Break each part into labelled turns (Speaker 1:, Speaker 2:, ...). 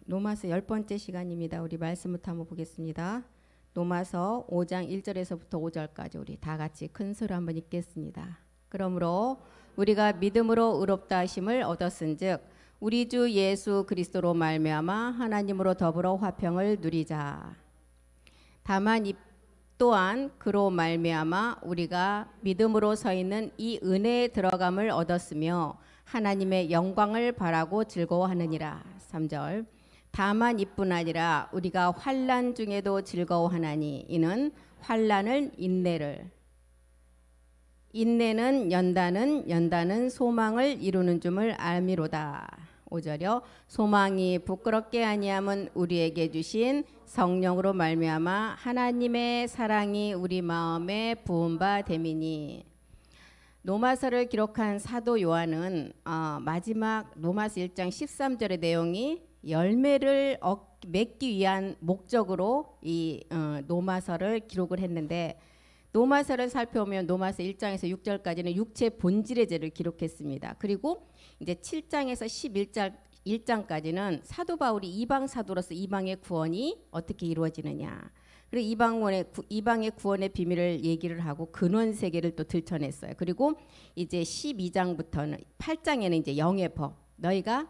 Speaker 1: 로마서 10번째 시간입니다. 우리 말씀부터 한번 보겠습니다. 로마서 5장 1절에서부터 5절까지 우리 다 같이 큰 소리 한번 읽겠습니다. 그러므로 우리가 믿음으로 의롭다 하심을 얻었은즉 우리 주 예수 그리스도로 말미암아 하나님으로 더불어 화평을 누리자. 다만 이 또한 그로 말미암아 우리가 믿음으로 서 있는 이 은혜에 들어감을 얻었으며 하나님의 영광을 바라고 즐거워하느니라. 3절. 다만 이뿐 아니라 우리가 환난 중에도 즐거워하나니 이는 환난은 인내는 연단은 소망을 이루는 줄을 알미로다. 5절이요. 소망이 부끄럽게 아니함은 우리에게 주신 성령으로 말미암아 하나님의 사랑이 우리 마음에 부은 바 됨이니. 로마서를 기록한 사도 요한은 마지막 로마서 1장 13절의 내용이 열매를 맺기 위한 목적으로 이 로마서를 기록을 했는데, 로마서를 살펴보면 로마서 1장에서 6절까지는 육체 본질의 죄를 기록했습니다. 그리고 이제 7장에서 11장까지는 사도 바울이 이방 사도로서 이방의 구원이 어떻게 이루어지느냐, 그리고 이방의 구원의 비밀을 얘기를 하고 근원 세계를 또 들춰냈어요. 그리고 이제 12장부터는 8장에는 이제 영의 법, 너희가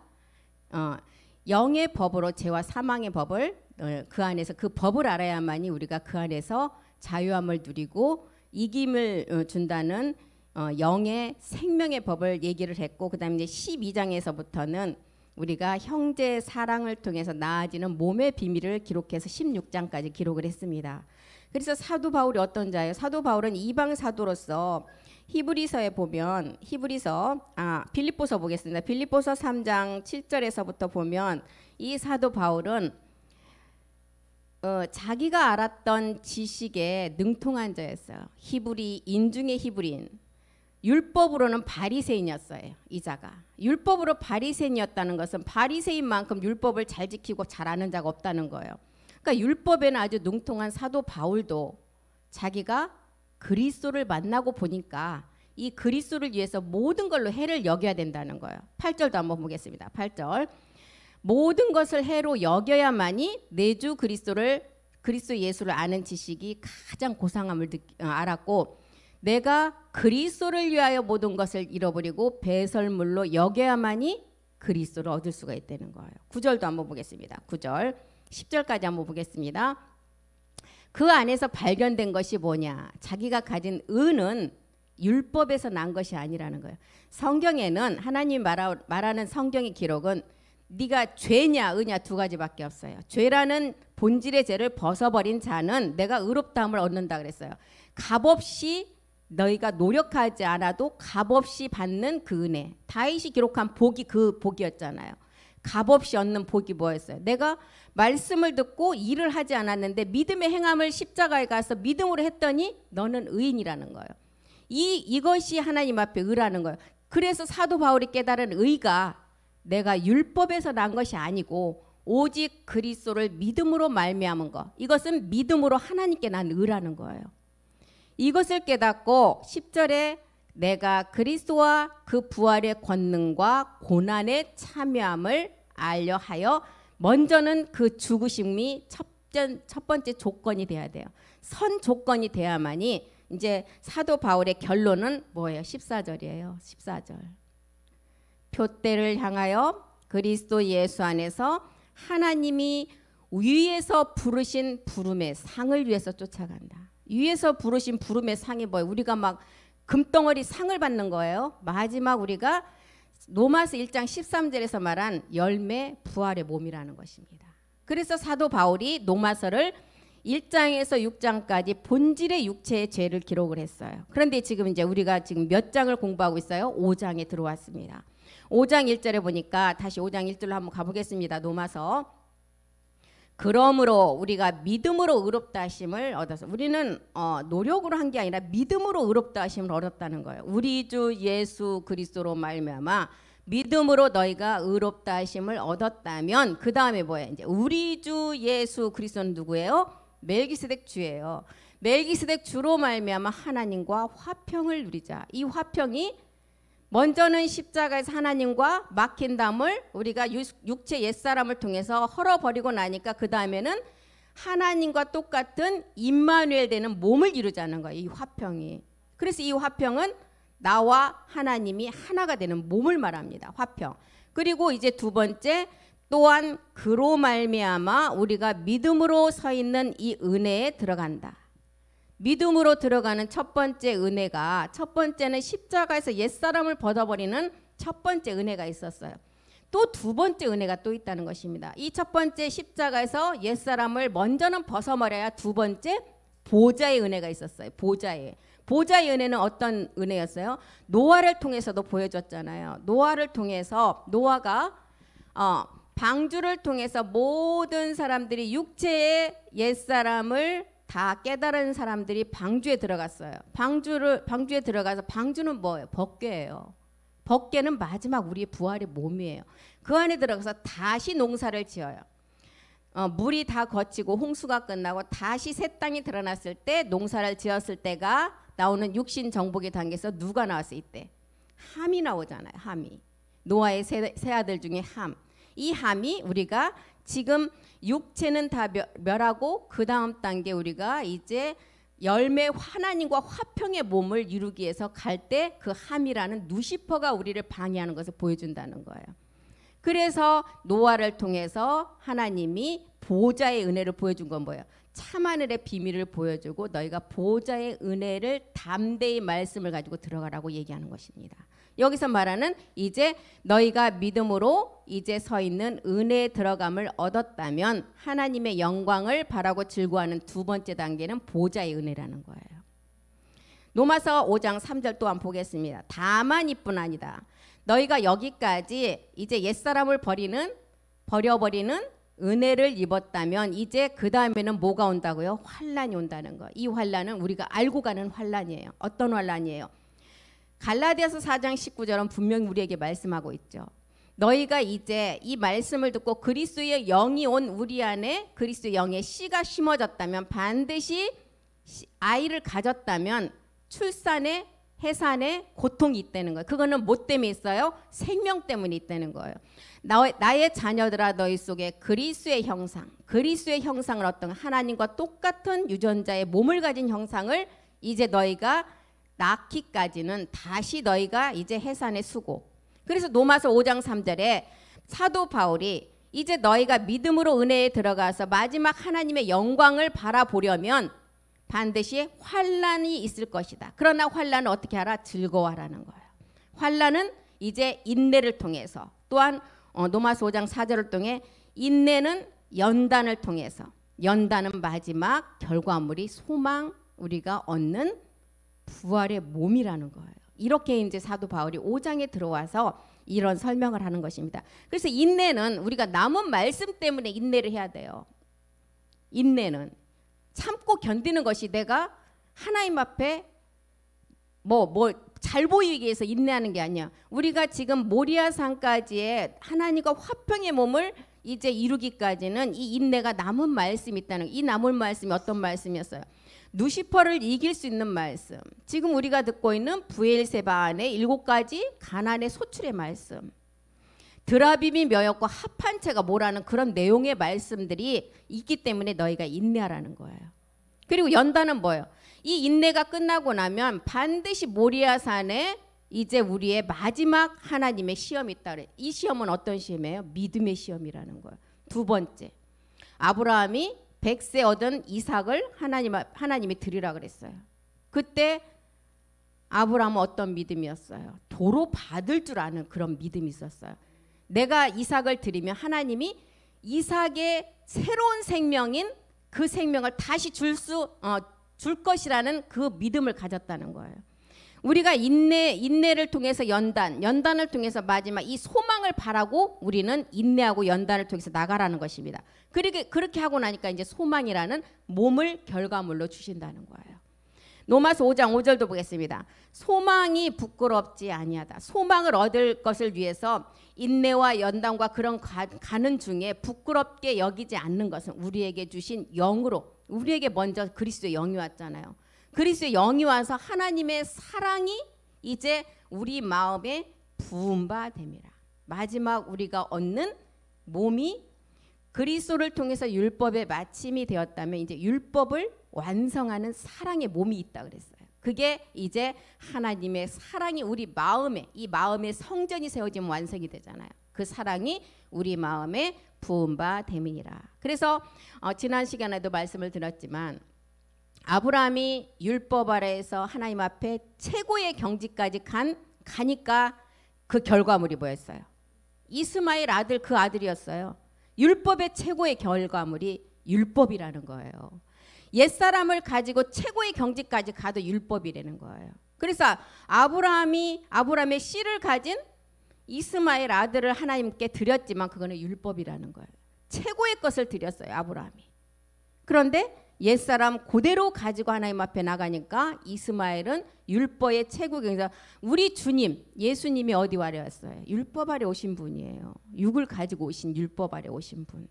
Speaker 1: 영의 법으로 죄와 사망의 법을 그 안에서 그 법을 알아야만이 우리가 그 안에서 자유함을 누리고 이김을 준다는 영의 생명의 법을 얘기를 했고, 그다음에 이제 12장에서부터는 우리가 형제의 사랑을 통해서 나아지는 몸의 비밀을 기록해서 16장까지 기록을 했습니다. 그래서 사도 바울이 어떤 자예요? 사도 바울은 이방 사도로서 히브리서에 보면 빌립보서 보겠습니다. 빌립보서 3장 7절에서부터 보면 이 사도 바울은 자기가 알았던 지식에 능통한 자였어요. 히브리인 중에 히브리인. 율법으로는 바리새인이었어요. 이 자가 율법으로 바리새인이었다는 것은 바리새인만큼 율법을 잘 지키고 잘 아는 자가 없다는 거예요. 그러니까 율법에는 아주 능통한 사도 바울도 자기가 그리스도를 만나고 보니까 이 그리스도를 위해서 모든 걸로 해를 여겨야 된다는 거예요. 8절도 한번 보겠습니다. 8절. 모든 것을 해로 여겨야만이 내 주 그리스도 예수를 아는 지식이 가장 고상함을 알았고, 내가 그리스도를 위하여 모든 것을 잃어버리고 배설물로 여겨야만이 그리스도를 얻을 수가 있다는 거예요. 9절도 한번 보겠습니다. 9절 10절까지 한번 보겠습니다. 그 안에서 발견된 것이 뭐냐, 자기가 가진 의는 율법에서 난 것이 아니라는 거예요. 성경에는 하나님 말하는 성경의 기록은 네가 죄냐 의냐 두 가지밖에 없어요. 죄라는 본질의 죄를 벗어버린 자는 내가 의롭다함을 얻는다 그랬어요. 값없이 너희가 노력하지 않아도 값없이 받는 그 은혜. 다윗이 기록한 복이 그 복이었잖아요. 값없이 얻는 복이 뭐였어요? 내가 말씀을 듣고 일을 하지 않았는데 믿음의 행함을 십자가에 가서 믿음으로 했더니 너는 의인이라는 거예요. 이것이 하나님 앞에 의라는 거예요. 그래서 사도 바울이 깨달은 의가 내가 율법에서 난 것이 아니고 오직 그리스도를 믿음으로 말미암은 것, 이것은 믿음으로 하나님께 난 의라는 거예요. 이것을 깨닫고 10절에 내가 그리스도와 그 부활의 권능과 고난의 참여함을 알려하여, 먼저는 그 죽으심이 첫 번째 조건이 돼야 돼요. 선 조건이 돼야만이 이제 사도 바울의 결론은 뭐예요? 14절이에요. 14절. 표대를 향하여 그리스도 예수 안에서 하나님이 위에서 부르신 부름의 상을 위해서 쫓아간다. 위에서 부르신 부름의 상이 뭐예요? 우리가 막 금덩어리 상을 받는 거예요. 마지막 우리가 로마서 1장 13절에서 말한 열매 부활의 몸이라는 것입니다. 그래서 사도 바울이 로마서를 1장에서 6장까지 본질의 육체의 죄를 기록을 했어요. 그런데 지금 이제 우리가 지금 몇 장을 공부하고 있어요? 5장에 들어왔습니다. 5장 1절에 보니까 다시 5장 1절로 한번 가보겠습니다. 로마서. 그러므로 우리가 믿음으로 의롭다 하심을 얻어서, 우리는 노력으로 한 게 아니라 믿음으로 의롭다 하심을 얻었다는 거예요. 우리 주 예수 그리스도로 말미암아 믿음으로 너희가 의롭다 하심을 얻었다면, 그 다음에 뭐예요? 이제 우리 주 예수 그리스도는 누구예요? 멜기세덱 주예요. 멜기세덱 주로 말미암아 하나님과 화평을 누리자. 이 화평이 먼저는 십자가에서 하나님과 막힌 담을 우리가 육체 옛사람을 통해서 헐어버리고 나니까 그 다음에는 하나님과 똑같은 임마누엘 되는 몸을 이루자는 거예요. 이 화평이. 그래서 이 화평은 나와 하나님이 하나가 되는 몸을 말합니다. 화평. 그리고 이제 두 번째, 또한 그로 말미암아 우리가 믿음으로 서 있는 이 은혜에 들어간다. 믿음으로 들어가는 첫 번째 은혜가, 첫 번째는 십자가에서 옛사람을 벗어버리는 첫 번째 은혜가 있었어요. 또 두 번째 은혜가 또 있다는 것입니다. 이 첫 번째 십자가에서 옛사람을 먼저는 벗어버려야 두 번째 보좌의 은혜가 있었어요. 보좌의 은혜는 어떤 은혜였어요? 노아를 통해서도 보여줬잖아요. 노아를 통해서 노아가 방주를 통해서 모든 사람들이 육체의 옛사람을 다 깨달은 사람들이 방주에 들어갔어요. 방주에 들어가서, 방주는 뭐예요? 법궤예요. 법궤는 마지막 우리의 부활의 몸이에요. 그 안에 들어가서 다시 농사를 지어요. 물이 다 거치고 홍수가 끝나고 다시 새 땅이 드러났을 때, 농사를 지었을 때가 나오는 육신 정복의 단계에서 누가 나왔어요? 이때 함이 나오잖아요. 함이. 노아의 세 아들 중에 함. 이 함이 우리가 지금 육체는 다 멸하고 그 다음 단계 우리가 이제 열매 하나님과 화평의 몸을 이루기 위해서 갈 때 그 함이라는 누시퍼가 우리를 방해하는 것을 보여준다는 거예요. 그래서 노아를 통해서 하나님이 보좌의 은혜를 보여준 건 뭐예요? 참하늘의 비밀을 보여주고 너희가 보좌의 은혜를 담대히 말씀을 가지고 들어가라고 얘기하는 것입니다. 여기서 말하는 이제 너희가 믿음으로 이제 서 있는 은혜에 들어감을 얻었다면 하나님의 영광을 바라고 즐거워하는 두 번째 단계는 보좌의 은혜라는 거예요. 로마서 5장 3절 또한 보겠습니다. 다만 이뿐 아니다. 너희가 여기까지 이제 옛사람을 버려버리는 은혜를 입었다면 이제 그 다음에는 뭐가 온다고요? 환란이 온다는 거. 이 환란은 우리가 알고 가는 환란이에요. 어떤 환란이에요? 갈라디아서 4장 19절은 분명히 우리에게 말씀하고 있죠. 너희가 이제 이 말씀을 듣고 그리스도의 영이 온 우리 안에 그리스도의 영의 씨가 심어졌다면, 반드시 아이를 가졌다면 출산에 해산에 고통이 있다는 거예요. 그거는 뭐 때문에 있어요? 생명 때문에 있다는 거예요. 나의 자녀들아 너희 속에 그리스도의 형상을 어떤 하나님과 똑같은 유전자의 몸을 가진 형상을 이제 너희가 낳기까지는 다시 너희가 이제 해산의 수고. 그래서 로마서 5장 3절에 사도 바울이 이제 너희가 믿음으로 은혜에 들어가서 마지막 하나님의 영광을 바라보려면 반드시 환란이 있을 것이다. 그러나 환란은 어떻게 하라? 즐거워하라는 거예요. 환란은 이제 인내를 통해서, 또한 로마서 5장 4절을 통해 인내는 연단을 통해서, 연단은 마지막 결과물이 소망, 우리가 얻는 부활의 몸이라는 거예요. 이렇게 이제 사도 바울이 5장에 들어와서 이런 설명을 하는 것입니다. 그래서 인내는 우리가 남은 말씀 때문에 인내를 해야 돼요. 인내는 참고 견디는 것이 내가 하나님 앞에 잘 보이기 위해서 인내하는 게 아니야. 우리가 지금 모리아산까지의 하나님과 화평의 몸을 이제 이루기까지는 이 인내가 남은 말씀이 있다는, 이 남은 말씀이 어떤 말씀이었어요? 누시퍼를 이길 수 있는 말씀. 지금 우리가 듣고 있는 브엘세바 안에 7가지 가난의 소출의 말씀, 드라빔이 멸였고 합한 채가 뭐라는 그런 내용의 말씀들이 있기 때문에 너희가 인내하라는 거예요. 그리고 연단은 뭐예요? 이 인내가 끝나고 나면 반드시 모리아산에 이제 우리의 마지막 하나님의 시험이 있다 그래요. 이 시험은 어떤 시험이에요? 믿음의 시험이라는 거예요. 두 번째, 아브라함이 100세 얻은 이삭을 하나님이 드리라 그랬어요. 그때 아브라함은 어떤 믿음이었어요? 도로 받을 줄 아는 그런 믿음이 있었어요. 내가 이삭을 드리면 하나님이 이삭의 새로운 생명인 그 생명을 다시 줄 것이라는 그 믿음을 가졌다는 거예요. 우리가 인내를 통해서 연단을 통해서 마지막 이 소망을 바라고 우리는 인내하고 연단을 통해서 나가라는 것입니다. 그렇게 하고 나니까 이제 소망이라는 몸을 결과물로 주신다는 거예요. 로마서 5장 5절도 보겠습니다. 소망이 부끄럽지 아니하다. 소망을 얻을 것을 위해서 인내와 연단과 그런 가는 중에 부끄럽게 여기지 않는 것은 우리에게 주신 영으로, 우리에게 먼저 그리스도의 영이 왔잖아요. 그리스도의 영이 와서 하나님의 사랑이 이제 우리 마음에 부은 바 됨이라. 마지막 우리가 얻는 몸이 그리스도를 통해서 율법의 마침이 되었다면 이제 율법을 완성하는 사랑의 몸이 있다 그랬어요. 그게 이제 하나님의 사랑이 우리 마음에, 이 마음의 성전이 세워지면 완성이 되잖아요. 그 사랑이 우리 마음에 부은 바 됨이니라. 그래서 지난 시간에도 말씀을 드렸지만 아브라함이 율법 아래에서 하나님 앞에 최고의 경지까지 가니까 그 결과물이 뭐였어요? 이스마엘 아들, 그 아들이었어요. 율법의 최고의 결과물이 율법이라는 거예요. 옛사람을 가지고 최고의 경지까지 가도 율법이라는 거예요. 그래서 아브라함의 씨를 가진 이스마엘 아들을 하나님께 드렸지만 그거는 율법이라는 거예요. 최고의 것을 드렸어요, 아브라함이. 그런데 옛사람 그대로 가지고 하나님 앞에 나가니까 이스마엘은 율법의 최고경에서 우리 주님 예수님이 어디 아래 왔어요? 율법 아래 오신 분이에요. 육을 가지고 오신 율법 아래 오신 분.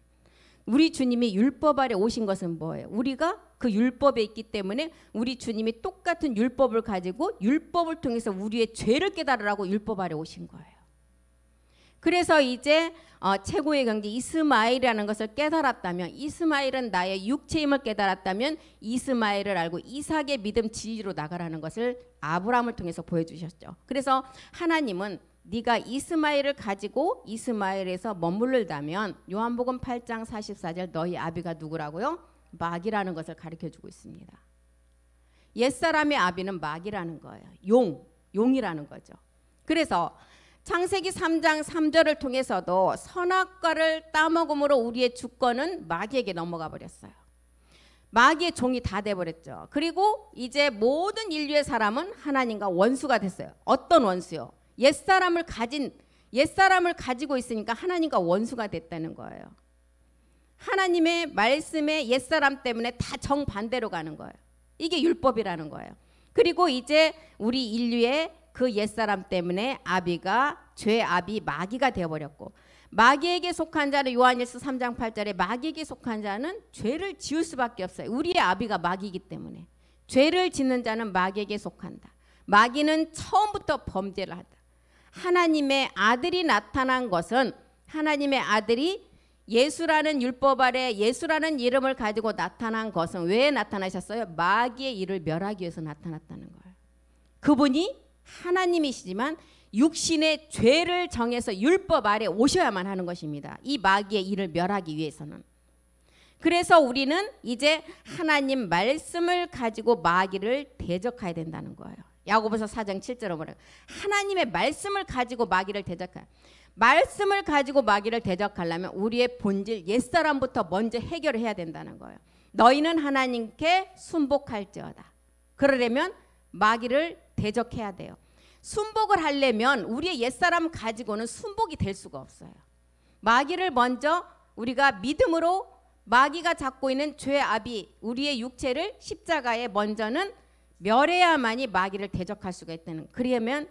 Speaker 1: 우리 주님이 율법 아래 오신 것은 뭐예요? 우리가 그 율법에 있기 때문에 우리 주님이 똑같은 율법을 가지고 율법을 통해서 우리의 죄를 깨달으라고 율법 아래 오신 거예요. 그래서 이제 최고의 경지 이스마엘이라는 것을 깨달았다면, 이스마엘은 나의 육체임을 깨달았다면 이스마엘을 알고 이삭의 믿음 진리로 나가라는 것을 아브라함을 통해서 보여주셨죠. 그래서 하나님은 네가 이스마엘을 가지고 이스마엘에서 머무르다면 요한복음 8장 44절 너희 아비가 누구라고요? 마귀라는 것을 가르쳐주고 있습니다. 옛사람의 아비는 마귀라는 거예요. 용이라는 거죠. 그래서 창세기 3장 3절을 통해서도 선악과를 따먹음으로 우리의 주권은 마귀에게 넘어가 버렸어요. 마귀의 종이 다 돼버렸죠. 그리고 이제 모든 인류의 사람은 하나님과 원수가 됐어요. 어떤 원수요? 옛사람을 가지고 있으니까 하나님과 원수가 됐다는 거예요. 하나님의 말씀에 옛사람 때문에 다 정반대로 가는 거예요. 이게 율법이라는 거예요. 그리고 이제 우리 인류의 그 옛사람 때문에 죄 아비 마귀가 되어버렸고, 마귀에게 속한 자는 요한일서 3장 8절에 마귀에게 속한 자는 죄를 지을 수밖에 없어요. 우리의 아비가 마귀이기 때문에 죄를 짓는 자는 마귀에게 속한다. 마귀는 처음부터 범죄를 한다. 하나님의 아들이 나타난 것은, 하나님의 아들이 예수라는 율법 아래 예수라는 이름을 가지고 나타난 것은 왜 나타나셨어요? 마귀의 일을 멸하기 위해서 나타났다는 거예요. 그분이 하나님이시지만 육신의 죄를 정해서 율법 아래 오셔야만 하는 것입니다. 이 마귀의 일을 멸하기 위해서는. 그래서 우리는 이제 하나님 말씀을 가지고 마귀를 대적해야 된다는 거예요. 야고보서 4장 7절로 뭐래요? 하나님의 말씀을 가지고 마귀를 대적해야. 말씀을 가지고 마귀를 대적하려면 우리의 본질 옛사람부터 먼저 해결을 해야 된다는 거예요. 너희는 하나님께 순복할지어다. 그러려면 마귀를 대적해야 돼요. 순복을 하려면 우리의 옛사람 가지고는 순복이 될 수가 없어요. 마귀를 먼저 우리가 믿음으로 마귀가 잡고 있는 죄아비 우리의 육체를 십자가에 먼저는 멸해야만이 마귀를 대적할 수가 있다는. 그러면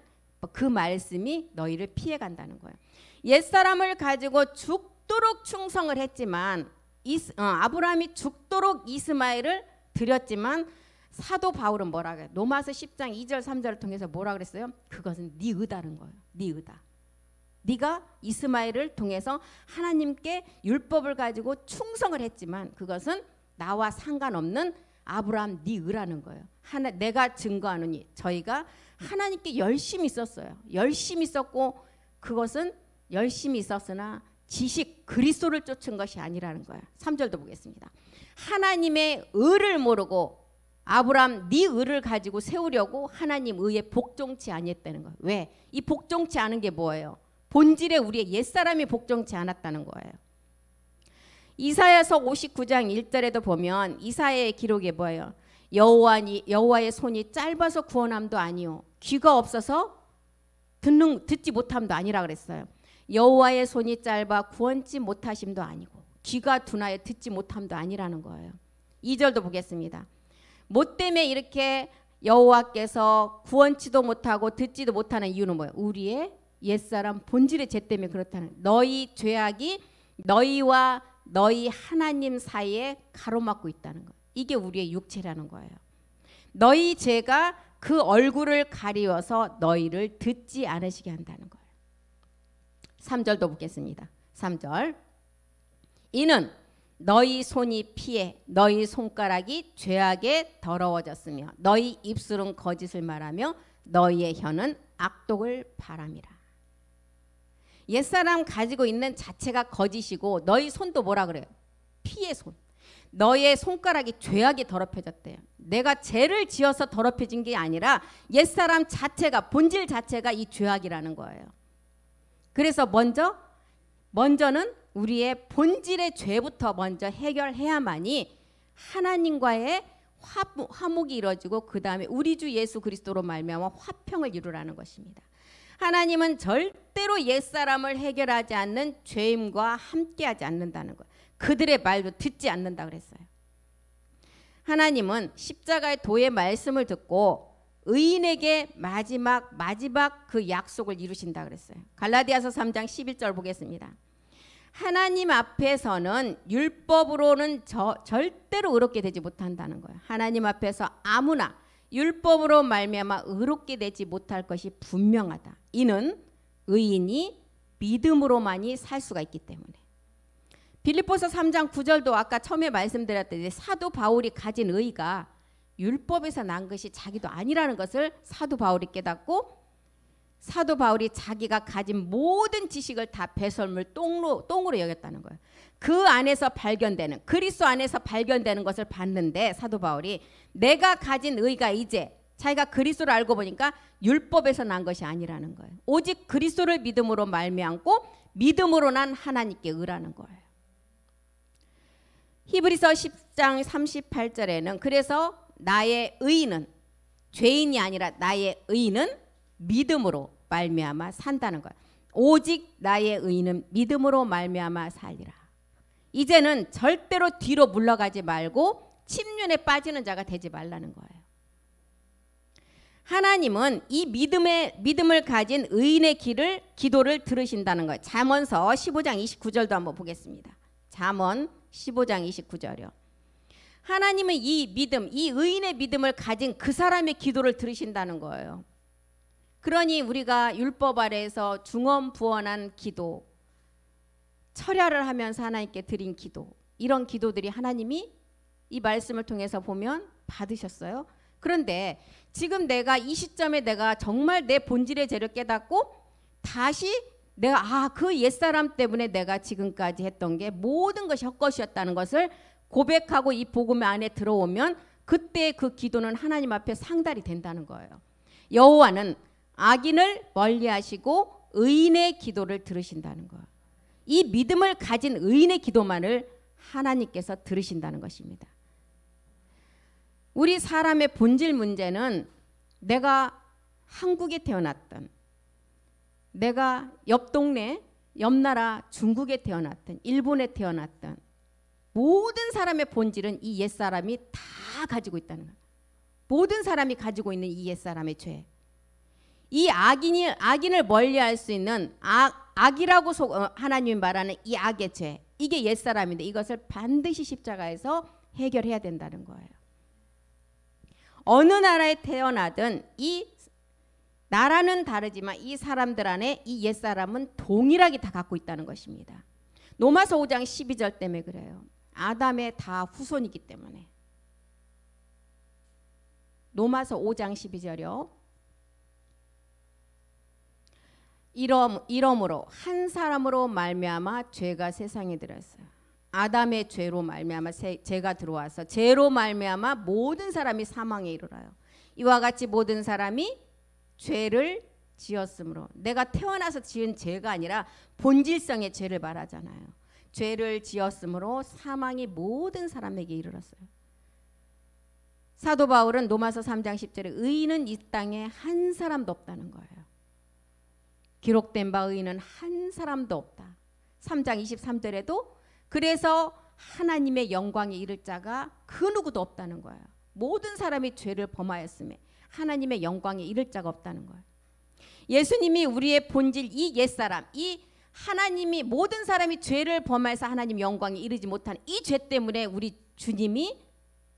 Speaker 1: 그 말씀이 너희를 피해간다는 거예요. 옛사람을 가지고 죽도록 충성을 했지만 아브라함이 죽도록 이스마엘을 드렸지만 사도 바울은 뭐라 그래요? 로마서 10장 2절 3절을 통해서 뭐라 그랬어요? 그것은 네 의다는 거예요. 네 의다. 네가 이스마엘을 통해서 하나님께 율법을 가지고 충성을 했지만 그것은 나와 상관없는 아브라함 네 의라는 거예요. 내가 증거하노니 저희가 하나님께 열심히 있었어요. 열심히 있었고 그것은 열심히 있었으나 지식 그리스도를 쫓은 것이 아니라는 거예요. 3절도 보겠습니다. 하나님의 의를 모르고 아브라함 네 의를 가지고 세우려고 하나님 의에 복종치 아니했다는 거예요. 왜? 이 복종치 않은 게 뭐예요? 본질에 우리의 옛사람이 복종치 않았다는 거예요. 이사야서 59장 1절에도 보면 이사야의 기록에 뭐예요? 여호와의 손이 짧아서 구원함도 아니요 귀가 없어서 듣지 못함도 아니라 그랬어요. 여호와의 손이 짧아 구원치 못하심도 아니고 귀가 둔하여 듣지 못함도 아니라는 거예요. 2절도 보겠습니다. 뭐 때문에 이렇게 여호와께서 구원치도 못하고 듣지도 못하는 이유는 뭐예요? 우리의 옛사람 본질의 죄 때문에 그렇다는. 너희 죄악이 너희와 너희 하나님 사이에 가로막고 있다는 거예요. 이게 우리의 육체라는 거예요. 너희 죄가 그 얼굴을 가리워서 너희를 듣지 않으시게 한다는 거예요. 3절도 보겠습니다. 3절. 이는 너희 손이 피해 너희 손가락이 죄악에 더러워졌으며 너희 입술은 거짓을 말하며 너희의 혀는 악독을 바람이라. 옛사람 가지고 있는 자체가 거짓이고 너희 손도 뭐라 그래요? 피의 손. 너의 손가락이 죄악이 더럽혀졌대요. 내가 죄를 지어서 더럽혀진 게 아니라 옛사람 자체가, 본질 자체가 이 죄악이라는 거예요. 그래서 먼저는 우리의 본질의 죄부터 먼저 해결해야만이 하나님과의 화목이 이루어지고 그 다음에 우리 주 예수 그리스도로 말미암아 화평을 이루라는 것입니다. 하나님은 절대로 옛사람을 해결하지 않는 죄임과 함께하지 않는다는 거예요. 그들의 말도 듣지 않는다 그랬어요. 하나님은 십자가의 도의 말씀을 듣고 의인에게 마지막 그 약속을 이루신다 그랬어요. 갈라디아서 3장 11절 보겠습니다. 하나님 앞에서는 율법으로는 절대로 의롭게 되지 못한다는 거예요. 하나님 앞에서 아무나 율법으로 말미암아 의롭게 되지 못할 것이 분명하다. 이는 의인이 믿음으로만이 살 수가 있기 때문에. 빌립보서 3장 9절도 아까 처음에 말씀드렸듯이 사도 바울이 가진 의가 율법에서 난 것이 자기도 아니라는 것을 사도 바울이 깨닫고 사도 바울이 자기가 가진 모든 지식을 다 배설물 똥으로 여겼다는 거예요. 그 안에서 발견되는, 그리스도 안에서 발견되는 것을 봤는데 사도 바울이 내가 가진 의가 이제 자기가 그리스도를 알고 보니까 율법에서 난 것이 아니라는 거예요. 오직 그리스도를 믿음으로 말미암고 믿음으로 난 하나님께 의라는 거예요. 히브리서 10장 38절에는 그래서 나의 의인은 죄인이 아니라 나의 의인은 믿음으로 말미암아 산다는 거예요. 오직 나의 의인은 믿음으로 말미암아 살리라. 이제는 절대로 뒤로 물러가지 말고 침륜에 빠지는 자가 되지 말라는 거예요. 하나님은 이 믿음을 가진 의인의 기도를 들으신다는 거예요. 잠언서 15장 29절도 한번 보겠습니다. 잠언 15장 29절이요. 하나님은 이 믿음, 이 의인의 믿음을 가진 그 사람의 기도를 들으신다는 거예요. 그러니 우리가 율법 아래에서 중언부언한 기도, 철야를 하면서 하나님께 드린 기도, 이런 기도들이 하나님이 이 말씀을 통해서 보면 받으셨어요. 그런데 지금 내가 이 시점에 내가 정말 내 본질의 죄를 깨닫고 다시 내가 그 옛사람 때문에 내가 지금까지 했던 게 모든 것이 헛것이었다는 것을 고백하고 이 복음 안에 들어오면 그때 그 기도는 하나님 앞에 상달이 된다는 거예요. 여호와는 악인을 멀리하시고 의인의 기도를 들으신다는 거예요. 이 믿음을 가진 의인의 기도만을 하나님께서 들으신다는 것입니다. 우리 사람의 본질 문제는 내가 한국에 태어났던, 내가 옆 동네, 옆 나라 중국에 태어났던, 일본에 태어났던 모든 사람의 본질은 이 옛사람이 다 가지고 있다는 거예요. 모든 사람이 가지고 있는 이 옛사람의 죄. 이 악인을 멀리할 수 있는 악이라고 하나님이 말하는 이 악의 죄, 이게 옛사람인데 이것을 반드시 십자가에서 해결해야 된다는 거예요. 어느 나라에 태어나든 이 나라는 다르지만 이 사람들 안에 이 옛사람은 동일하게 다 갖고 있다는 것입니다. 로마서 5장 12절 때문에 그래요. 아담의 다 후손이기 때문에. 로마서 5장 12절이요. 이러므로 한 사람으로 말미암아 죄가 세상에 들었어요. 아담의 죄로 말미암아 죄가 들어와서 죄로 말미암아 모든 사람이 사망에 이르러요. 이와 같이 모든 사람이 죄를 지었으므로, 내가 태어나서 지은 죄가 아니라 본질성의 죄를 말하잖아요. 죄를 지었으므로 사망이 모든 사람에게 이르렀어요. 사도 바울은 로마서 3장 10절에 의인은 이 땅에 한 사람도 없다는 거예요. 기록된 바 의인은 한 사람도 없다. 3장 23절에도 그래서 하나님의 영광에 이를 자가 그 누구도 없다는 거예요. 모든 사람이 죄를 범하였음에 하나님의 영광에 이를 자가 없다는 거예요. 예수님이 우리의 본질 이 옛사람, 이 하나님이 모든 사람이 죄를 범해서 하나님 영광에 이르지 못하는 이 죄 때문에 우리 주님이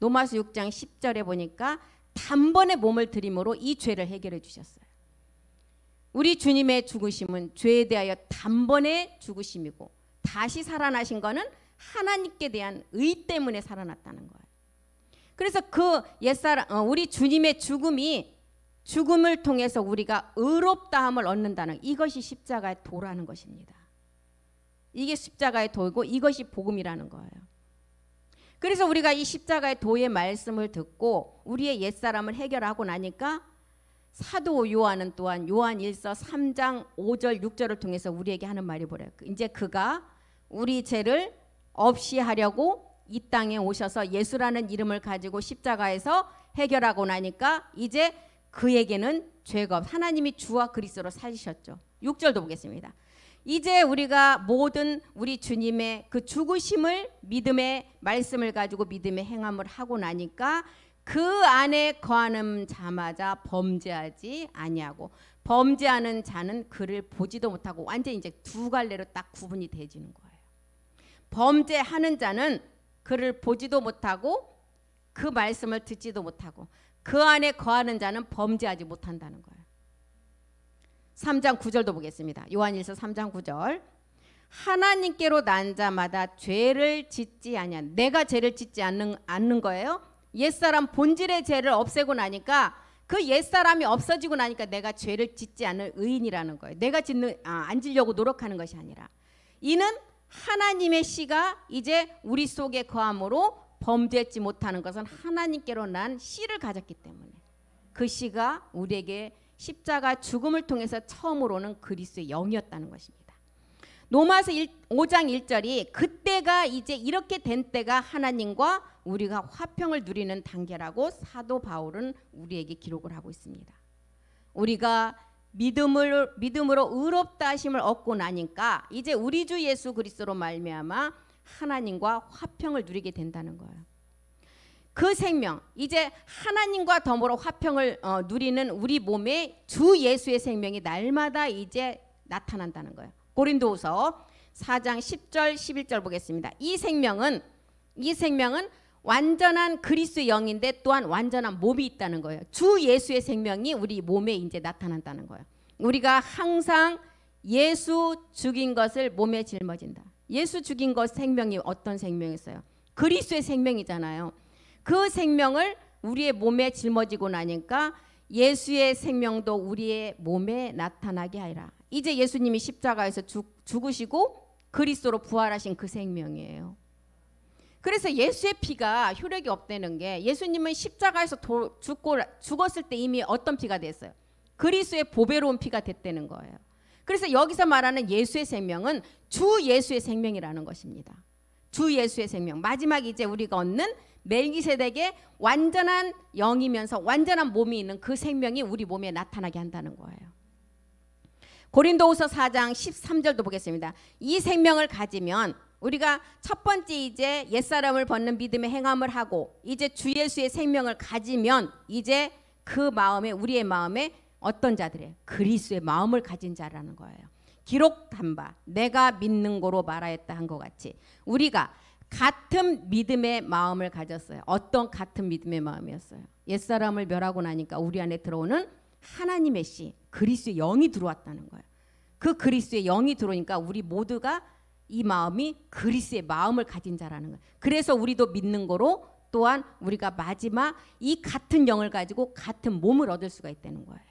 Speaker 1: 로마서 6장 10절에 보니까 단번에 몸을 들임으로 이 죄를 해결해 주셨어요. 우리 주님의 죽으심은 죄에 대하여 단번에 죽으심이고 다시 살아나신 거는 하나님께 대한 의 때문에 살아났다는 거예요. 그래서 그 우리 주님의 죽음을 통해서 우리가 의롭다함을 얻는다는, 이것이 십자가의 도라는 것입니다. 이게 십자가의 도이고 이것이 복음이라는 거예요. 그래서 우리가 이 십자가의 도의 말씀을 듣고 우리의 옛사람을 해결하고 나니까 사도 요한은 또한 요한 1서 3장 5절 6절을 통해서 우리에게 하는 말이 뭐래요? 이제 그가 우리 죄를 없이 하려고 이 땅에 오셔서 예수라는 이름을 가지고 십자가에서 해결하고 나니까 이제 그에게는 죄가 없. 하나님이 주와 그리스도로 살리셨죠. 6절도 보겠습니다. 이제 우리가 모든 우리 주님의 그 죽으심을 믿음의 말씀을 가지고 믿음의 행함을 하고 나니까 그 안에 거하는 자마다 범죄하지 아니하고, 범죄하는 자는 그를 보지도 못하고, 완전히 이제 두 갈래로 딱 구분이 되지는 거예요. 범죄하는 자는 그를 보지도 못하고 그 말씀을 듣지도 못하고, 그 안에 거하는 자는 범죄하지 못한다는 거예요. 3장 9절도 보겠습니다. 요한일서 3장 9절. 하나님께로 난 자마다 죄를 짓지 아니한, 내가 죄를 짓지 않는 거예요. 옛사람 본질의 죄를 없애고 나니까, 그 옛사람이 없어지고 나니까 내가 죄를 짓지 않는 의인이라는 거예요. 내가 안 지려고 노력하는 것이 아니라, 이는 하나님의 씨가 이제 우리 속에 거함으로 범죄치 못하는 것은 하나님께로 난 씨를 가졌기 때문에, 그 씨가 우리에게 십자가 죽음을 통해서 처음으로는 그리스도의 영이었다는 것입니다. 로마서 5장 1절이 그때가 이제 이렇게 된 때가 하나님과 우리가 화평을 누리는 단계라고 사도 바울은 우리에게 기록을 하고 있습니다. 우리가 믿음으로 의롭다 하심을 얻고 나니까 이제 우리 주 예수 그리스도로 말미암아 하나님과 화평을 누리게 된다는 거예요. 그 생명, 이제 하나님과 더불어 화평을 누리는 우리 몸에 주 예수의 생명이 날마다 이제 나타난다는 거예요. 고린도후서 4장 10절 11절 보겠습니다. 이 생명은 완전한 그리스도의 영인데 또한 완전한 몸이 있다는 거예요. 주 예수의 생명이 우리 몸에 이제 나타난다는 거예요. 우리가 항상 예수 죽인 것을 몸에 짊어진다. 예수 죽인 것 생명이 어떤 생명이었어요? 그리스도의 생명이잖아요. 그 생명을 우리의 몸에 짊어지고 나니까 예수의 생명도 우리의 몸에 나타나게 하리라. 이제 예수님이 십자가에서 죽으시고 그리스도로 부활하신 그 생명이에요. 그래서 예수의 피가 효력이 없다는 게, 예수님은 십자가에서 죽었을 때 이미 어떤 피가 됐어요? 그리스도의 보배로운 피가 됐다는 거예요. 그래서 여기서 말하는 예수의 생명은 주 예수의 생명이라는 것입니다. 주 예수의 생명, 마지막 이제 우리가 얻는 멜기세덱의 완전한 영이면서 완전한 몸이 있는 그 생명이 우리 몸에 나타나게 한다는 거예요. 고린도후서 4장 13절도 보겠습니다. 이 생명을 가지면 우리가 첫 번째 이제 옛사람을 벗는 믿음의 행함을 하고 이제 주 예수의 생명을 가지면 이제 그 마음에, 우리의 마음에 어떤 자들이에요? 그리스도의 마음을 가진 자라는 거예요. 기록한 바 내가 믿는 거로 말하였다 한 것 같이 우리가 같은 믿음의 마음을 가졌어요. 어떤 같은 믿음의 마음이었어요? 옛사람을 멸하고 나니까 우리 안에 들어오는 하나님의 씨, 그리스도의 영이 들어왔다는 거예요. 그 그리스도의 영이 들어오니까 우리 모두가 이 마음이 그리스도의 마음을 가진 자라는 거예요. 그래서 우리도 믿는 거로 또한 우리가 마지막 이 같은 영을 가지고 같은 몸을 얻을 수가 있다는 거예요.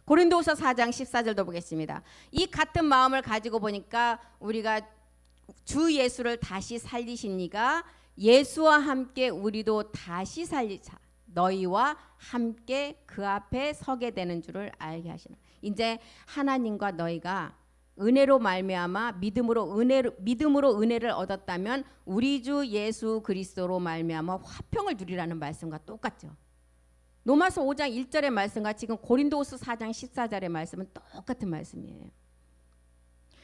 Speaker 1: 고린도후서 4장 14절도 보겠습니다. 이 같은 마음을 가지고 보니까 우리가 주 예수를 다시 살리신 이가 예수와 함께 우리도 다시 살리자 너희와 함께 그 앞에 서게 되는 줄을 알게 하시나. 이제 하나님과 너희가 은혜로 말미암아 믿음으로 은혜를 얻었다면 우리 주 예수 그리스도로 말미암아 화평을 누리라는 말씀과 똑같죠. 로마서 5장 1절의 말씀과 지금 고린도후서 4장 14절의 말씀은 똑같은 말씀이에요.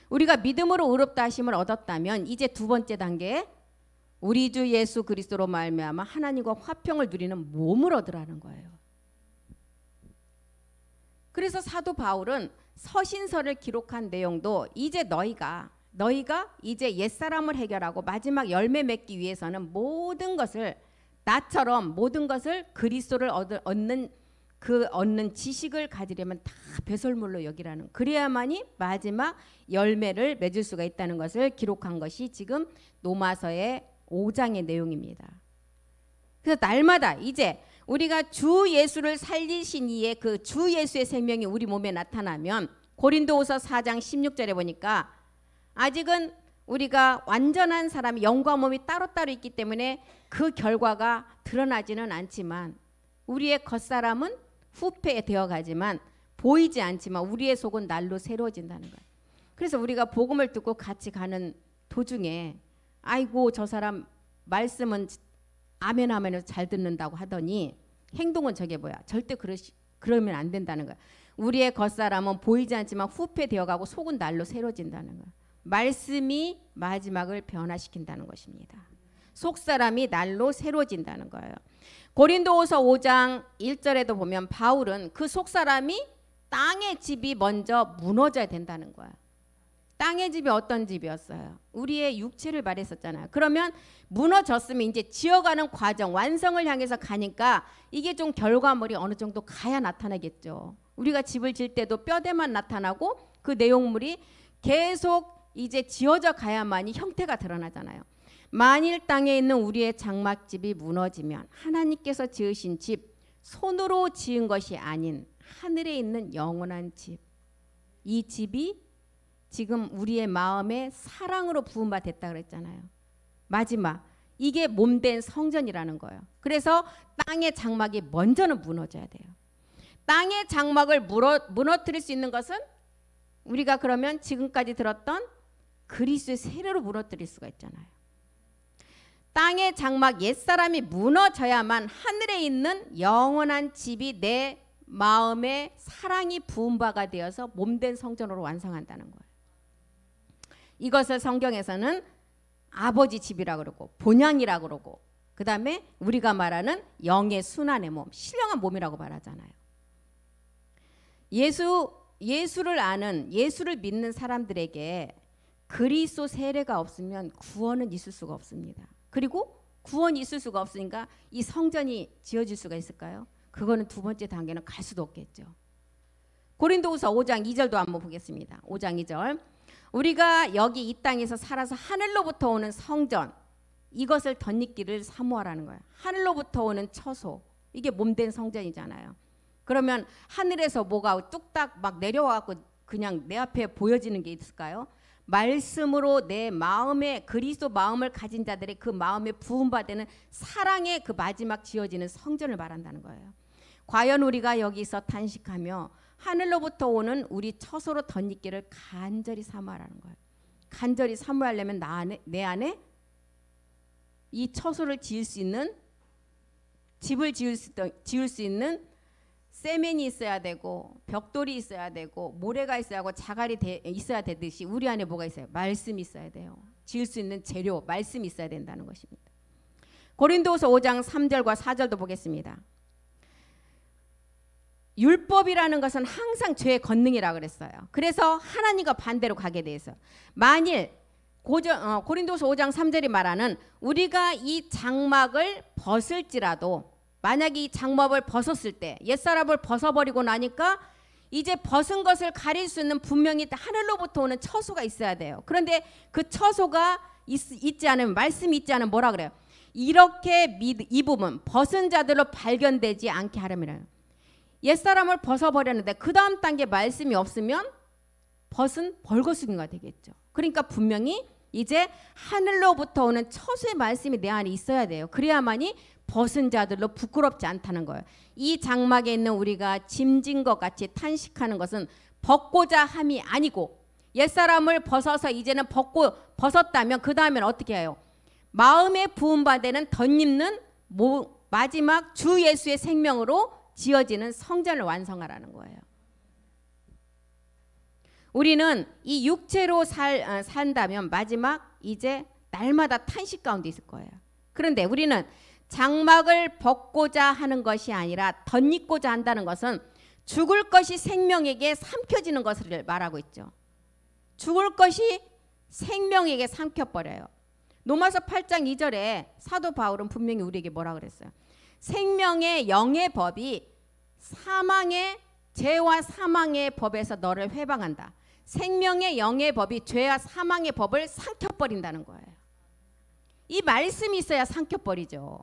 Speaker 1: 우리가 믿음으로 의롭다 하심을 얻었다면 이제 두 번째 단계, 우리 주 예수 그리스도로 말미암아 하나님과 화평을 누리는 몸을 얻으라는 거예요. 그래서 사도 바울은 서신서를 기록한 내용도 이제 너희가 이제 옛사람을 해결하고 마지막 열매 맺기 위해서는 모든 것을 나처럼 모든 것을 그리스도를 얻는 지식을 가지려면 다 배설물로 여기라는, 그래야만이 마지막 열매를 맺을 수가 있다는 것을 기록한 것이 지금 로마서의 5장의 내용입니다. 그래서 날마다 이제 우리가 주 예수를 살리신 이의 그 주 예수의 생명이 우리 몸에 나타나면 고린도후서 4장 16절에 보니까 아직은 우리가 완전한 사람이 영과 몸이 따로따로 있기 때문에 그 결과가 드러나지는 않지만 우리의 겉사람은 후패되어 가지만 보이지 않지만 우리의 속은 날로 새로워진다는 거예요. 그래서 우리가 복음을 듣고 같이 가는 도중에 아이고 저 사람 말씀은 아멘 하면서 잘 듣는다고 하더니 행동은 저게 뭐야. 절대 그러면 안 된다는 거야. 우리의 겉사람은 보이지 않지만 후패되어 가고 속은 날로 새로워진다는 거야. 말씀이 마지막을 변화시킨다는 것입니다. 속사람이 날로 새로워진다는 거예요. 고린도후서 5장 1절에도 보면 바울은 그 속사람이 땅의 집이 먼저 무너져야 된다는 거야. 땅의 집이 어떤 집이었어요? 우리의 육체를 말했었잖아요. 그러면 무너졌으면 이제 지어가는 과정, 완성을 향해서 가니까 이게 좀 결과물이 어느 정도 가야 나타나겠죠. 우리가 집을 질 때도 뼈대만 나타나고 그 내용물이 계속 이제 지어져 가야만이 형태가 드러나잖아요. 만일 땅에 있는 우리의 장막집이 무너지면 하나님께서 지으신 집, 손으로 지은 것이 아닌 하늘에 있는 영원한 집, 이 집이 지금 우리의 마음에 사랑으로 부음바 됐다 그랬잖아요. 마지막 이게 몸된 성전이라는 거예요. 그래서 땅의 장막이 먼저는 무너져야 돼요. 땅의 장막을 무너뜨릴 수 있는 것은 우리가 그러면 지금까지 들었던 그리스도의 세례로 무너뜨릴 수가 있잖아요. 땅의 장막 옛사람이 무너져야만 하늘에 있는 영원한 집이 내 마음에 사랑이 부은 바가 되어서 몸된 성전으로 완성한다는 거예요. 이것을 성경에서는 아버지 집이라고 그러고 본향이라고 그러고 그 다음에 우리가 말하는 영의 순환의 몸, 신령한 몸이라고 말하잖아요. 예수를 아는, 예수를 믿는 사람들에게 그리스도 세례가 없으면 구원은 있을 수가 없습니다. 그리고 구원이 있을 수가 없으니까 이 성전이 지어질 수가 있을까요? 그거는 두 번째 단계는 갈 수도 없겠죠. 고린도후서 5장 2절도 한번 보겠습니다. 5장 2절. 우리가 여기 이 땅에서 살아서 하늘로부터 오는 성전, 이것을 덧입기를 사모하라는 거예요. 하늘로부터 오는 처소, 이게 몸된 성전이잖아요. 그러면 하늘에서 뭐가 뚝딱 막 내려와갖고 그냥 내 앞에 보여지는 게 있을까요? 말씀으로 내 마음에 그리스도 마음을 가진 자들의 그 마음에 부음받는 사랑의 그 마지막 지어지는 성전을 말한다는 거예요. 과연 우리가 여기서 탄식하며 하늘로부터 오는 우리 처소로 덧입기를 간절히 사모하라는 거예요. 간절히 사모하려면 내 안에 이 처소를 지을 수 있는, 집을 지을 수 있는 세면이 있어야 되고 벽돌이 있어야 되고 모래가 있어야 하고 자갈이 있어야 되듯이 우리 안에 뭐가 있어요? 말씀이 있어야 돼요. 지을 수 있는 재료, 말씀이 있어야 된다는 것입니다. 고린도후서 5장 3절과 4절도 보겠습니다. 율법이라는 것은 항상 죄의 권능이라고 그랬어요. 그래서 하나님과 반대로 가게 돼 있어요. 만일 고린도후서 5장 3절이 말하는 우리가 이 장막을 벗을지라도, 만약에 이 장막을 벗었을 때 옛사람을 벗어버리고 나니까 이제 벗은 것을 가릴 수 있는 분명히 하늘로부터 오는 처소가 있어야 돼요. 그런데 그 처소가 있지 않으면, 말씀이 있지 않으면 뭐라 그래요? 이렇게 입으면 벗은 자들로 발견되지 않게 하려면, 옛사람을 벗어버렸는데 그 다음 단계 말씀이 없으면 벗은 벌거숭이가 되겠죠. 그러니까 분명히 이제 하늘로부터 오는 처소의 말씀이 내 안에 있어야 돼요. 그래야만이 벗은 자들로 부끄럽지 않다는 거예요. 이 장막에 있는 우리가 짐진 것 같이 탄식하는 것은 벗고자 함이 아니고, 옛사람을 벗어서 이제는 벗었다면 그 다음엔 어떻게 해요? 마음에 부음받는 덧입는 마지막 주 예수의 생명으로 지어지는 성전을 완성하라는 거예요. 우리는 이 육체로 산다면 마지막 이제 날마다 탄식 가운데 있을 거예요. 그런데 우리는 장막을 벗고자 하는 것이 아니라 덧입고자 한다는 것은 죽을 것이 생명에게 삼켜지는 것을 말하고 있죠. 죽을 것이 생명에게 삼켜버려요. 로마서 8장 2절에 사도 바울은 분명히 우리에게 뭐라 그랬어요? 생명의 영의 법이 사망의 죄와 사망의 법에서 너를 회방한다. 생명의 영의 법이 죄와 사망의 법을 삼켜버린다는 거예요. 이 말씀이 있어야 삼켜버리죠.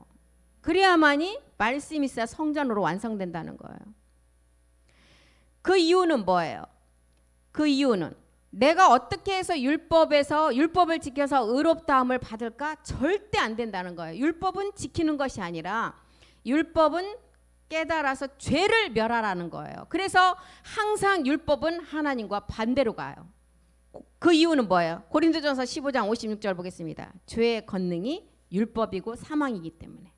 Speaker 1: 그래야만이 말씀이 있어야 성전으로 완성된다는 거예요. 그 이유는 뭐예요? 그 이유는 내가 어떻게 해서 율법을 지켜서 의롭다함을 받을까? 절대 안 된다는 거예요. 율법은 지키는 것이 아니라 율법은 깨달아서 죄를 멸하라는 거예요. 그래서 항상 율법은 하나님과 반대로 가요. 그 이유는 뭐예요? 고린도전서 15장 56절 보겠습니다. 죄의 권능이 율법이고 사망이기 때문에.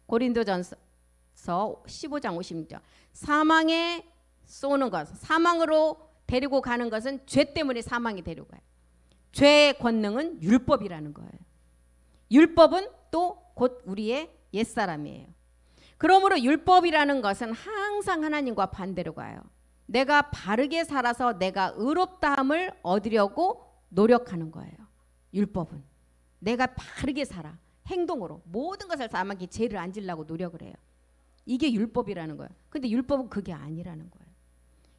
Speaker 1: 고린도전서 15장 56절. 사망에 쏘는 것, 사망으로 데리고 가는 것은 죄 때문에 사망이 데리고 가요. 죄의 권능은 율법이라는 거예요. 율법은 또 곧 우리의 옛사람이에요. 그러므로 율법이라는 것은 항상 하나님과 반대로 가요. 내가 바르게 살아서 내가 의롭다함을 얻으려고 노력하는 거예요. 율법은 내가 바르게 살아 행동으로 모든 것을 사망하게 죄를 안 지려고 노력을 해요. 이게 율법이라는 거예요. 근데 율법은 그게 아니라는 거예요.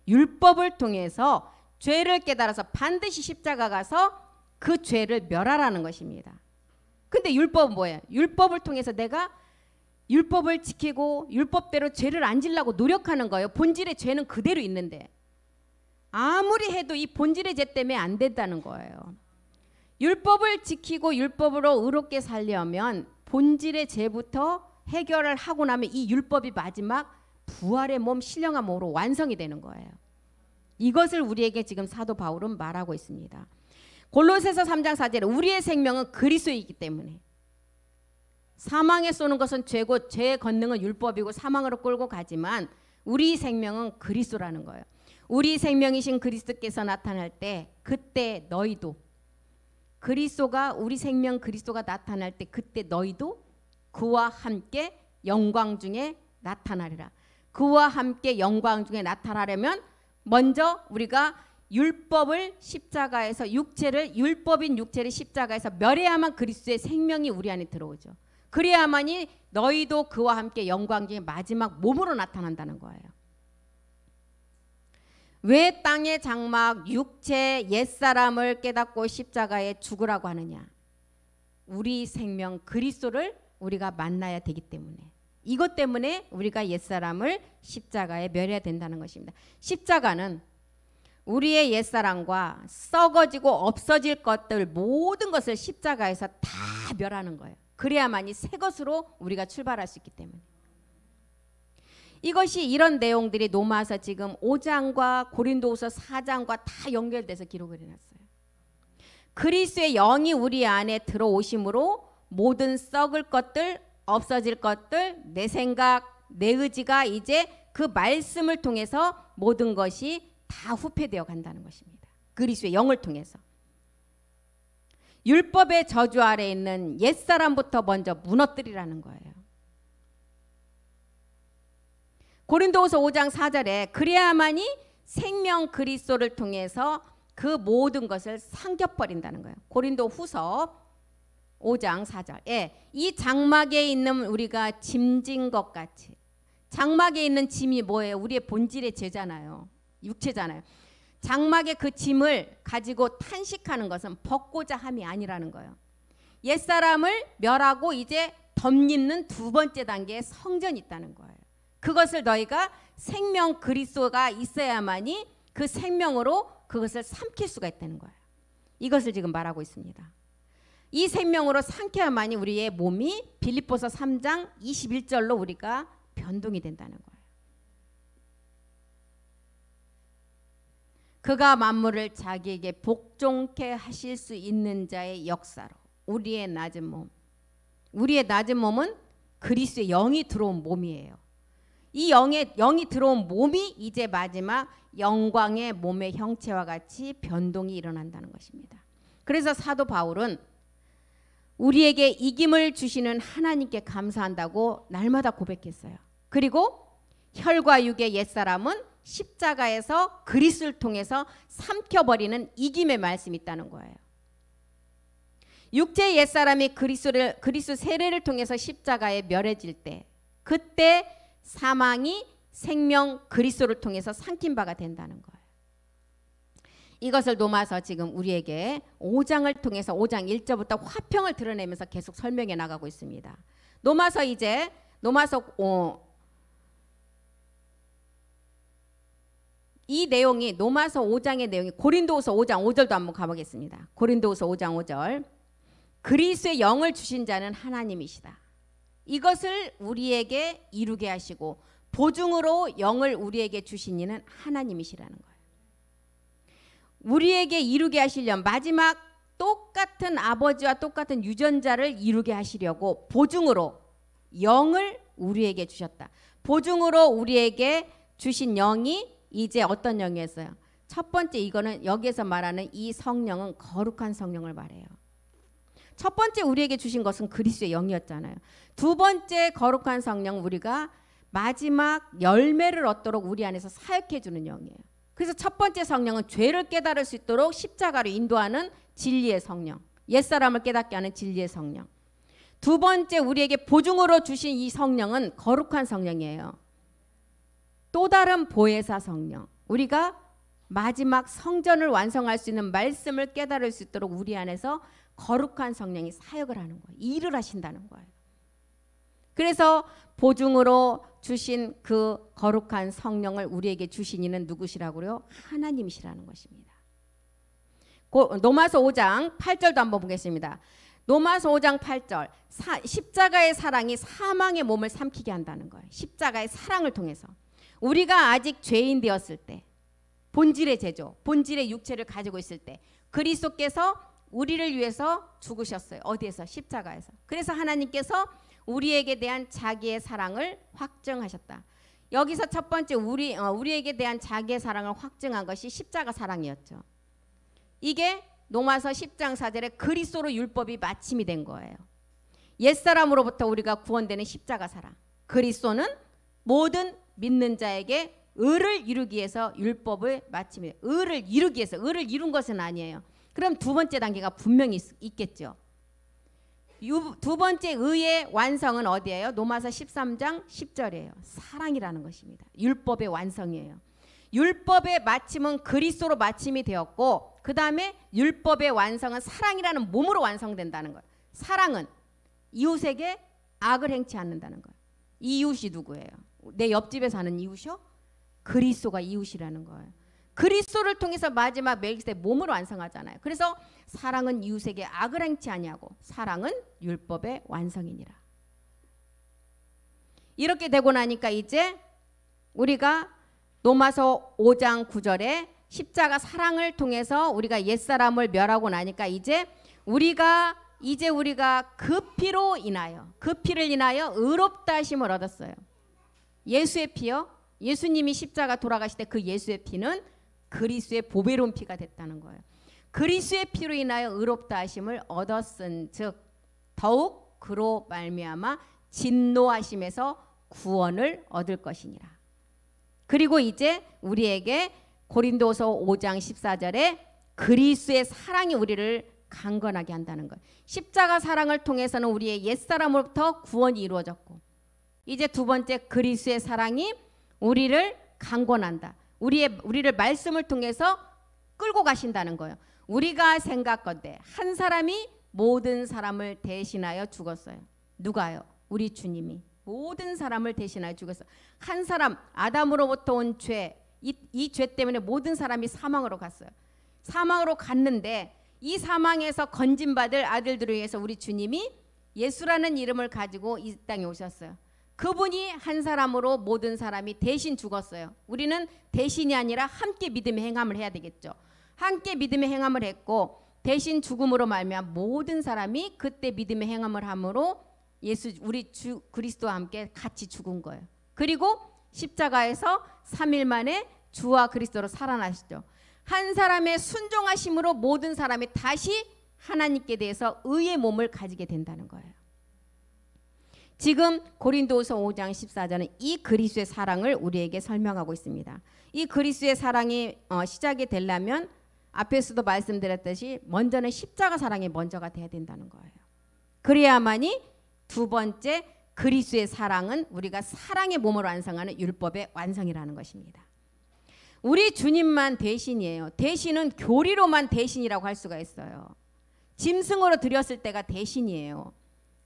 Speaker 1: 율법을 통해서 죄를 깨달아서 반드시 십자가 가서 그 죄를 멸하라는 것입니다. 근데 율법은 뭐예요? 율법을 통해서 내가 율법을 지키고 율법대로 죄를 안 지려고 노력하는 거예요. 본질의 죄는 그대로 있는데 아무리 해도 이 본질의 죄 때문에 안 된다는 거예요. 율법을 지키고 율법으로 의롭게 살려면 본질의 죄부터 해결을 하고 나면 이 율법이 마지막 부활의 몸, 신령한 몸으로 완성이 되는 거예요. 이것을 우리에게 지금 사도 바울은 말하고 있습니다. 골로새서 3장 4절에 우리의 생명은 그리스도이기 때문에 사망에 쏘는 것은 죄고 죄의 권능은 율법이고 사망으로 끌고 가지만 우리 생명은 그리스도라는 거예요. 우리 생명이신 그리스도께서 나타날 때 그때 너희도 그리스도가 우리 생명 그리스도가 나타날 때 그때 너희도 그와 함께 영광 중에 나타나리라. 그와 함께 영광 중에 나타나려면 먼저 우리가 율법을 십자가에서 율법인 육체를 십자가에서 멸해야만 그리스도의 생명이 우리 안에 들어오죠. 그래야만이 너희도 그와 함께 영광 중에 마지막 몸으로 나타난다는 거예요. 왜 땅의 장막 육체 옛사람을 깨닫고 십자가에 죽으라고 하느냐? 우리 생명 그리스도를 우리가 만나야 되기 때문에 이것 때문에 우리가 옛사람을 십자가에 멸해야 된다는 것입니다. 십자가는 우리의 옛사람과 썩어지고 없어질 것들 모든 것을 십자가에서 다 멸하는 거예요. 그래야만이 새 것으로 우리가 출발할 수 있기 때문에 이것이 이런 내용들이 로마서 지금 5장과 고린도후서 4장과 다 연결돼서 기록을 해놨어요. 그리스도의 영이 우리 안에 들어오심으로 모든 썩을 것들 없어질 것들 내 생각 내 의지가 이제 그 말씀을 통해서 모든 것이 다 후패되어 간다는 것입니다. 그리스도의 영을 통해서 율법의 저주 아래 있는 옛사람부터 먼저 무너뜨리라는 거예요. 고린도후서 5장 4절에 그래야만이 생명 그리스도를 통해서 그 모든 것을 삼켜버린다는 거예요. 고린도후서 5장 4절. 예, 이 장막에 있는 우리가 짐진 것 같이 장막에 있는 짐이 뭐예요? 우리의 본질의 죄잖아요. 육체잖아요. 장막의 그 짐을 가지고 탄식하는 것은 벗고자 함이 아니라는 거예요. 옛사람을 멸하고 이제 덧입는 두 번째 단계의 성전이 있다는 거예요. 그것을 너희가 생명 그리스도가 있어야만이 그 생명으로 그것을 삼킬 수가 있다는 거예요. 이것을 지금 말하고 있습니다. 이 생명으로 삼켜야만이 우리의 몸이 빌립보서 3장 21절로 우리가 변동이 된다는 거예요. 그가 만물을 자기에게 복종케 하실 수 있는 자의 역사로 우리의 낮은 몸은 그리스도의 영이 들어온 몸이에요. 이 영이 들어온 몸이 이제 마지막 영광의 몸의 형체와 같이 변동이 일어난다는 것입니다. 그래서 사도 바울은 우리에게 이김을 주시는 하나님께 감사한다고 날마다 고백했어요. 그리고 혈과 육의 옛사람은 십자가에서 그리스도를 통해서 삼켜버리는 이김의 말씀이 있다는 거예요. 육체 옛사람이 그리스도 세례를 통해서 십자가에 멸해질 때, 그때 사망이 생명 그리스도를 통해서 삼킨 바가 된다는 거예요. 이것을 로마서 지금 우리에게 5장을 통해서 5장 1절부터 화평을 드러내면서 계속 설명해 나가고 있습니다. 로마서 이 내용이, 로마서 5장의 내용이 고린도후서 5장 5절도 한번 가보겠습니다. 고린도후서 5장 5절. 그리스도의 영을 주신 자는 하나님이시다. 이것을 우리에게 이루게 하시고 보증으로 영을 우리에게 주신 이는 하나님이시라는 거예요. 우리에게 이루게 하시려면 마지막 똑같은 아버지와 똑같은 유전자를 이루게 하시려고 보증으로 영을 우리에게 주셨다. 보증으로 우리에게 주신 영이 이제 어떤 영이었어요? 첫 번째, 이거는 여기에서 말하는 이 성령은 거룩한 성령을 말해요. 첫 번째 우리에게 주신 것은 그리스도의 영이었잖아요. 두 번째 거룩한 성령, 우리가 마지막 열매를 얻도록 우리 안에서 사역해 주는 영이에요. 그래서 첫 번째 성령은 죄를 깨달을 수 있도록 십자가로 인도하는 진리의 성령, 옛사람을 깨닫게 하는 진리의 성령. 두 번째 우리에게 보증으로 주신 이 성령은 거룩한 성령이에요. 또 다른 보혜사 성령, 우리가 마지막 성전을 완성할 수 있는 말씀을 깨달을 수 있도록 우리 안에서 거룩한 성령이 사역을 하는 거예요. 일을 하신다는 거예요. 그래서 보증으로 주신 그 거룩한 성령을 우리에게 주신 이는 누구시라고요? 하나님이시라는 것입니다. 로마서 5장 8절도 한번 보겠습니다. 로마서 5장 8절. 십자가의 사랑이 사망의 몸을 삼키게 한다는 거예요. 십자가의 사랑을 통해서. 우리가 아직 죄인 되었을 때, 본질의 제조, 본질의 육체를 가지고 있을 때 그리스도께서 우리를 위해서 죽으셨어요. 어디에서? 십자가에서. 그래서 하나님께서 우리에게 대한 자기의 사랑을 확증하셨다. 여기서 첫 번째 우리에게 대한 자기의 사랑을 확증한 것이 십자가 사랑이었죠. 이게 로마서 10장 4절에 그리스도로 율법이 마침이 된 거예요. 옛사람으로부터 우리가 구원되는 십자가 사랑. 그리스도는 모든 믿는 자에게 의를 이루기 위해서 율법을 마침이 돼요. 의를 이루기 위해서. 의를 이룬 것은 아니에요. 그럼 두 번째 단계가 분명히 있겠죠. 두 번째 의의 완성은 어디예요? 로마서 13장 10절이에요. 사랑이라는 것입니다. 율법의 완성이에요. 율법의 마침은 그리스도로 마침이 되었고, 그 다음에 율법의 완성은 사랑이라는 몸으로 완성된다는 거예요. 사랑은 이웃에게 악을 행치 않는다는 거예요. 이웃이 누구예요? 내 옆집에 사는 이웃이요? 그리스도가 이웃이라는 거예요. 그리스도를 통해서 마지막 멜기세덱 몸으로 완성하잖아요. 그래서 사랑은 이웃에게 악을 행치 아니하고 사랑은 율법의 완성이니라. 이렇게 되고 나니까 이제 우리가 로마서 5장 9절에 십자가 사랑을 통해서 우리가 옛사람을 멸하고 나니까 이제 우리가 그 피로 인하여, 그 피를 인하여 의롭다 하심을 얻었어요. 예수의 피요. 예수님이 십자가 돌아가실 때 그 예수의 피는 그리스도의 보배로운 피가 됐다는 거예요. 그리스도의 피로 인하여 의롭다 하심을 얻었은즉 더욱 그로 말미암아 진노하심에서 구원을 얻을 것이니라. 그리고 이제 우리에게 고린도서 5장 14절에 그리스도의 사랑이 우리를 강건하게 한다는 거예요. 십자가 사랑을 통해서는 우리의 옛사람으로부터 구원이 이루어졌고, 이제 두 번째 그리스도의 사랑이 우리를 강건한다. 우리를 말씀을 통해서 끌고 가신다는 거예요. 우리가 생각건대 한 사람이 모든 사람을 대신하여 죽었어요. 누가요? 우리 주님이 모든 사람을 대신하여 죽었어요. 한 사람, 아담으로부터 온 죄, 이 죄 때문에 모든 사람이 사망으로 갔어요. 사망으로 갔는데 이 사망에서 건진받을 아들들을 위해서 우리 주님이 예수라는 이름을 가지고 이 땅에 오셨어요. 그분이 한 사람으로 모든 사람이 대신 죽었어요. 우리는 대신이 아니라 함께 믿음의 행함을 해야 되겠죠. 함께 믿음의 행함을 했고 대신 죽음으로 말미암아 모든 사람이 그때 믿음의 행함을 함으로 우리 주 그리스도와 함께 같이 죽은 거예요. 그리고 십자가에서 3일 만에 주와 그리스도로 살아나시죠. 한 사람의 순종하심으로 모든 사람이 다시 하나님께 대해서 의의 몸을 가지게 된다는 거예요. 지금 고린도후서 5장 14절은 이 그리스도의 사랑을 우리에게 설명하고 있습니다. 이 그리스도의 사랑이 시작이 되려면 앞에서도 말씀드렸듯이 먼저는 십자가 사랑이 먼저가 돼야 된다는 거예요. 그래야만이 두 번째 그리스도의 사랑은 우리가 사랑의 몸을 완성하는 율법의 완성이라는 것입니다. 우리 주님만 대신이에요. 대신은 교리로만 대신이라고 할 수가 있어요. 짐승으로 드렸을 때가 대신이에요.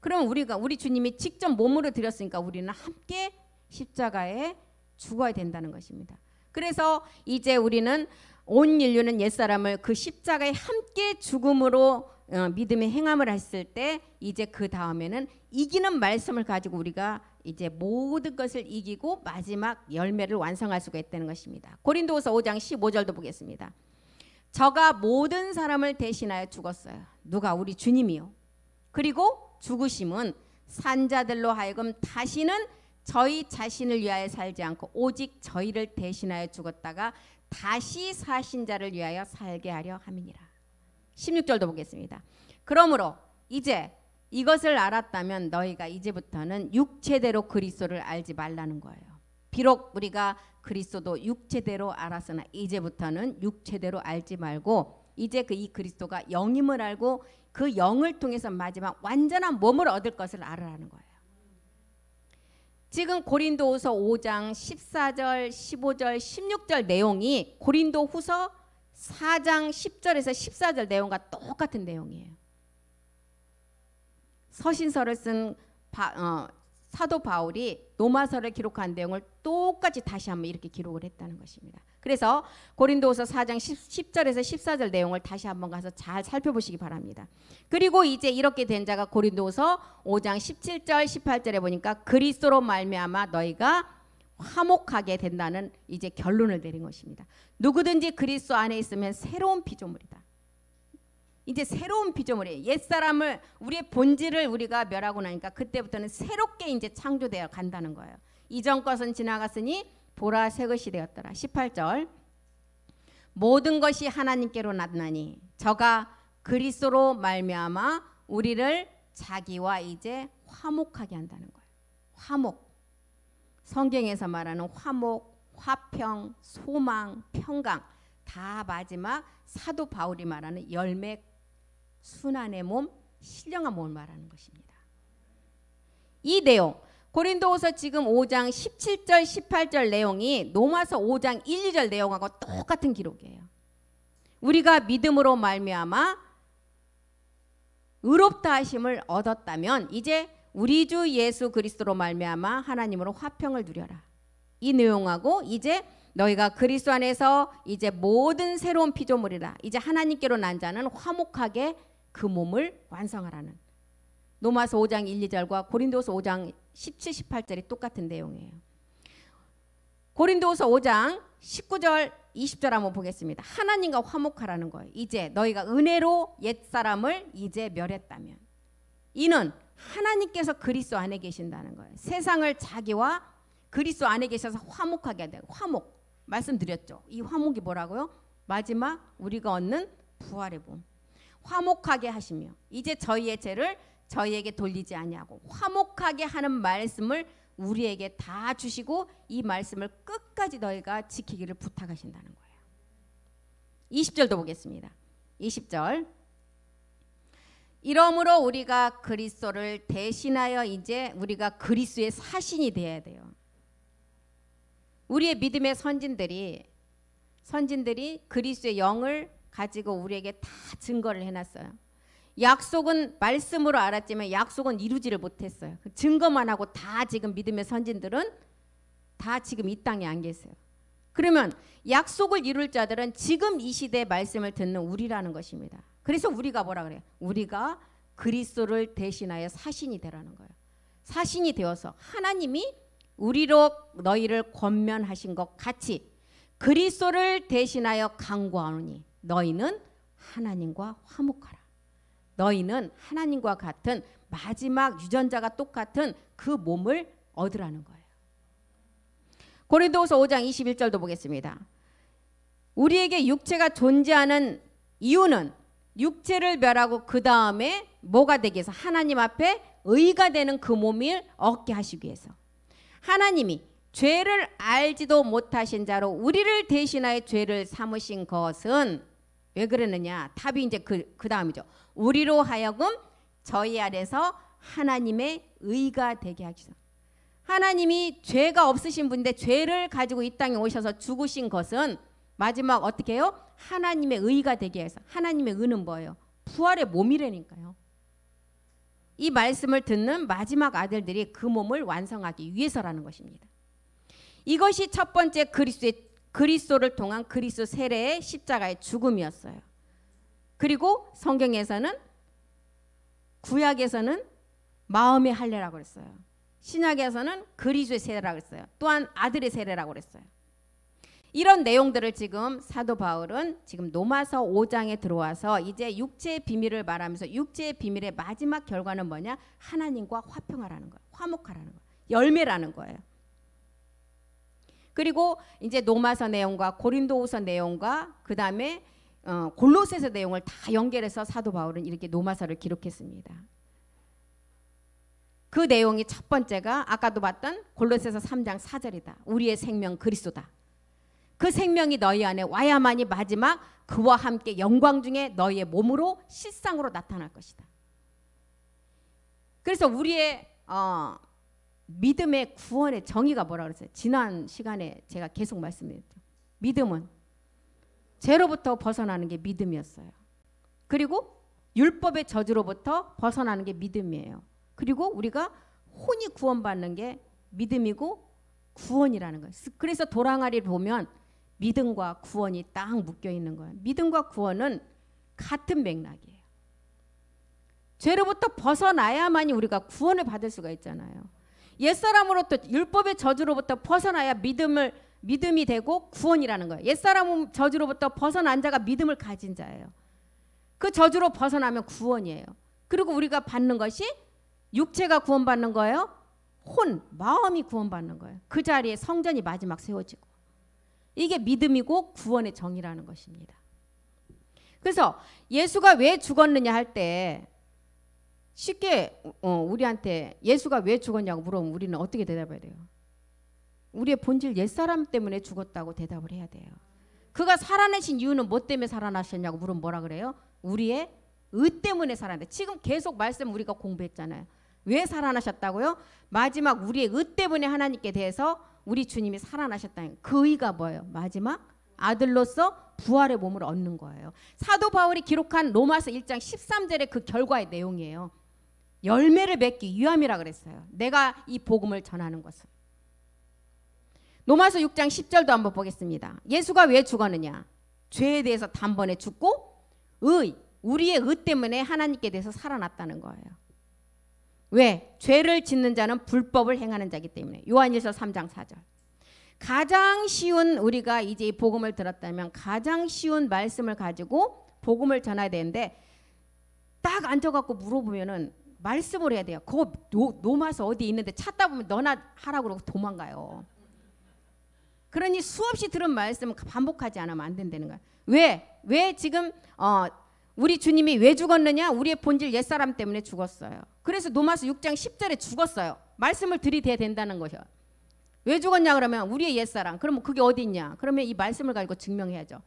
Speaker 1: 그럼 우리 주님이 직접 몸으로 드렸으니까 우리는 함께 십자가에 죽어야 된다는 것입니다. 그래서 이제 우리는 온 인류는 옛사람을 그 십자가에 함께 죽음으로 믿음의 행함을 했을 때 이제 그 다음에는 이기는 말씀을 가지고 우리가 이제 모든 것을 이기고 마지막 열매를 완성할 수가 있다는 것입니다. 고린도후서 5장 15절도 보겠습니다. 저가 모든 사람을 대신하여 죽었어요. 누가? 우리 주님이요. 그리고 죽으심은 산자들로 하여금 다시는 저희 자신을 위하여 살지 않고 오직 저희를 대신하여 죽었다가 다시 사신 자를 위하여 살게 하려 함이니라. 16절도 보겠습니다. 그러므로 이제 이것을 알았다면 너희가 이제부터는 육체대로 그리스도를 알지 말라는 거예요. 비록 우리가 그리스도도 육체대로 알았으나 이제부터는 육체대로 알지 말고 이제 이 그리스도가 영임을 알고 그 영을 통해서 마지막 완전한 몸을 얻을 것을 알으라는 거예요. 지금 고린도후서 5장 14절, 15절, 16절 내용이 고린도후서 4장 10절에서 14절 내용과 똑같은 내용이에요. 서신서를 쓴 사도 바울이 로마서를 기록한 내용을 똑같이 다시 한번 이렇게 기록을 했다는 것입니다. 그래서 고린도후서 4장 10절에서 14절 내용을 다시 한번 가서 잘 살펴보시기 바랍니다. 그리고 이제 이렇게 된 자가 고린도후서 5장 17절 18절에 보니까 그리스도로 말미암아 너희가 화목하게 된다는 이제 결론을 내린 것입니다. 누구든지 그리스도 안에 있으면 새로운 피조물이다. 이제 새로운 피조물이에요. 옛사람을 우리의 본질을 우리가 멸하고 나니까 그때부터는 새롭게 이제 창조되어 간다는 거예요. 이전 것은 지나갔으니 보라 새 것이 되었더라. 18절 모든 것이 하나님께로 났나니 저가 그리스도로 말미암아 우리를 자기와 이제 화목하게 한다는 거예요. 화목. 성경에서 말하는 화목, 화평, 소망, 평강 다 마지막 사도 바울이 말하는 열매 순환의 몸, 신령한 몸을 말하는 것입니다. 이 내용 고린도후서 지금 5장 17절 18절 내용이 로마서 5장 1, 2절 내용하고 똑같은 기록이에요. 우리가 믿음으로 말미암아 의롭다 하심을 얻었다면 이제 우리 주 예수 그리스도로 말미암아 하나님으로 화평을 누려라. 이 내용하고 이제 너희가 그리스도 안에서 이제 모든 새로운 피조물이라. 이제 하나님께로 난 자는 화목하게 그 몸을 완성하라는 로마서 5장 1, 2절과 고린도후서 5장 17, 18절이 똑같은 내용이에요. 고린도후서 5장 19절 20절 한번 보겠습니다. 하나님과 화목하라는 거예요. 이제 너희가 은혜로 옛사람을 이제 멸했다면 이는 하나님께서 그리스도 안에 계신다는 거예요. 세상을 자기와 그리스도 안에 계셔서 화목하게 한다. 화목 말씀드렸죠. 이 화목이 뭐라고요? 마지막 우리가 얻는 부활의 몸. 화목하게 하시며 이제 저희의 죄를 저희에게 돌리지 아니하고 화목하게 하는 말씀을 우리에게 다 주시고 이 말씀을 끝까지 너희가 지키기를 부탁하신다는 거예요. 20절도 보겠습니다. 20절 이러므로 우리가 그리스도를 대신하여 이제 우리가 그리스도의 사신이 되어야 돼요. 우리의 믿음의 선진들이 그리스도의 영을 가지고 우리에게 다 증거를 해놨어요. 약속은 말씀으로 알았지만 약속은 이루지를 못했어요. 증거만 하고 다 지금 믿음의 선진들은 다 지금 이 땅에 안 계세요. 그러면 약속을 이룰 자들은 지금 이 시대의 말씀을 듣는 우리라는 것입니다. 그래서 우리가 뭐라 그래요? 우리가 그리스도를 대신하여 사신이 되라는 거예요. 사신이 되어서 하나님이 우리로 너희를 권면하신 것 같이 그리스도를 대신하여 간구하노니 너희는 하나님과 화목하라. 너희는 하나님과 같은 마지막 유전자가 똑같은 그 몸을 얻으라는 거예요. 고린도후서 5장 21절도 보겠습니다. 우리에게 육체가 존재하는 이유는 육체를 멸하고 그 다음에 뭐가 되기 위해서 하나님 앞에 의가 되는 그 몸을 얻게 하시기 위해서 하나님이 죄를 알지도 못하신 자로 우리를 대신하여 죄를 삼으신 것은 왜 그러느냐? 답이 이제 그 다음이죠. 우리로 하여금 저희 안에서 하나님의 의가 되게 하시소. 하나님이 죄가 없으신 분인데 죄를 가지고 이 땅에 오셔서 죽으신 것은 마지막 어떻게 해요? 하나님의 의가 되게 해서. 하나님의 의는 뭐예요? 부활의 몸이라니까요. 이 말씀을 듣는 마지막 아들들이 그 몸을 완성하기 위해서라는 것입니다. 이것이 첫 번째 그리스도를 통한 그리스도 세례의 십자가의 죽음이었어요. 그리고 성경에서는 구약에서는 마음의 할례라고 그랬어요. 신약에서는 그리스도의 세례라고 그랬어요. 또한 아들의 세례라고 그랬어요. 이런 내용들을 지금 사도 바울은 지금 로마서 5장에 들어와서 이제 육체의 비밀을 말하면서 육체의 비밀의 마지막 결과는 뭐냐? 하나님과 화평하라는 거예요. 화목하라는 거예요. 열매라는 거예요. 그리고 이제 로마서 내용과 고린도후서 내용과 그 다음에 골로새서 내용을 다 연결해서 사도 바울은 이렇게 로마서를 기록했습니다. 그 내용이 첫 번째가 아까도 봤던 골로새서 3장 4절이다. 우리의 생명 그리스도다. 그 생명이 너희 안에 와야만이 마지막 그와 함께 영광 중에 너희의 몸으로 실상으로 나타날 것이다. 그래서 우리의 믿음의 구원의 정의가 뭐라고 그랬어요? 지난 시간에 제가 계속 말씀드렸죠. 믿음은 죄로부터 벗어나는 게 믿음이었어요. 그리고 율법의 저주로부터 벗어나는 게 믿음이에요. 그리고 우리가 혼이 구원받는 게 믿음이고 구원이라는 거예요. 그래서 도랑아리를 보면 믿음과 구원이 딱 묶여 있는 거예요. 믿음과 구원은 같은 맥락이에요. 죄로부터 벗어나야만이 우리가 구원을 받을 수가 있잖아요. 옛사람으로부터 율법의 저주로부터 벗어나야 믿음이 되고 구원이라는 거예요. 옛사람 저주로부터 벗어난 자가 믿음을 가진 자예요. 그 저주로 벗어나면 구원이에요. 그리고 우리가 받는 것이 육체가 구원받는 거예요. 마음이 구원받는 거예요. 그 자리에 성전이 마지막 세워지고. 이게 믿음이고 구원의 정의라는 것입니다. 그래서 예수가 왜 죽었느냐 할 때 쉽게 우리한테 예수가 왜 죽었냐고 물어보면 우리는 어떻게 대답해야 돼요? 우리의 본질 옛사람 때문에 죽었다고 대답을 해야 돼요. 그가 살아내신 이유는 뭐 때문에 살아나셨냐고 물으면 뭐라 그래요? 우리의 의 때문에 살아났다. 지금 계속 말씀 우리가 공부했잖아요. 왜 살아나셨다고요? 마지막 우리의 의 때문에 하나님께 대해서 우리 주님이 살아나셨다는 그 의가 뭐예요? 마지막 아들로서 부활의 몸을 얻는 거예요. 사도 바울이 기록한 로마서 1장 13절의 그 결과의 내용이에요. 열매를 맺기 위함이라 그랬어요. 내가 이 복음을 전하는 것은. 로마서 6장 10절도 한번 보겠습니다. 예수가 왜 죽었느냐? 죄에 대해서 단번에 죽고 우리의 의 때문에 하나님께 대해서 살아났다는 거예요. 왜? 죄를 짓는 자는 불법을 행하는 자이기 때문에. 요한일서 3장 4절. 가장 쉬운 우리가 이제 이 복음을 들었다면 가장 쉬운 말씀을 가지고 복음을 전해야 되는데 딱 앉아갖고 물어보면은 말씀을 해야 돼요. 그거 로마서 어디 있는데 찾다 보면 너나 하라고 그러고 도망가요. 그러니 수없이 들은 말씀 반복하지 않으면 안 된다는 거야. 왜 지금 우리 주님이 왜 죽었느냐? 우리의 본질 옛사람 때문에 죽었어요. 그래서 로마서 6장 10절에 죽었어요. 말씀을 들이대야 된다는 거죠. 왜 죽었냐 그러면 우리의 옛사람. 그러면 그게 어디 있냐? 그러면 이 말씀을 가지고 증명해야죠.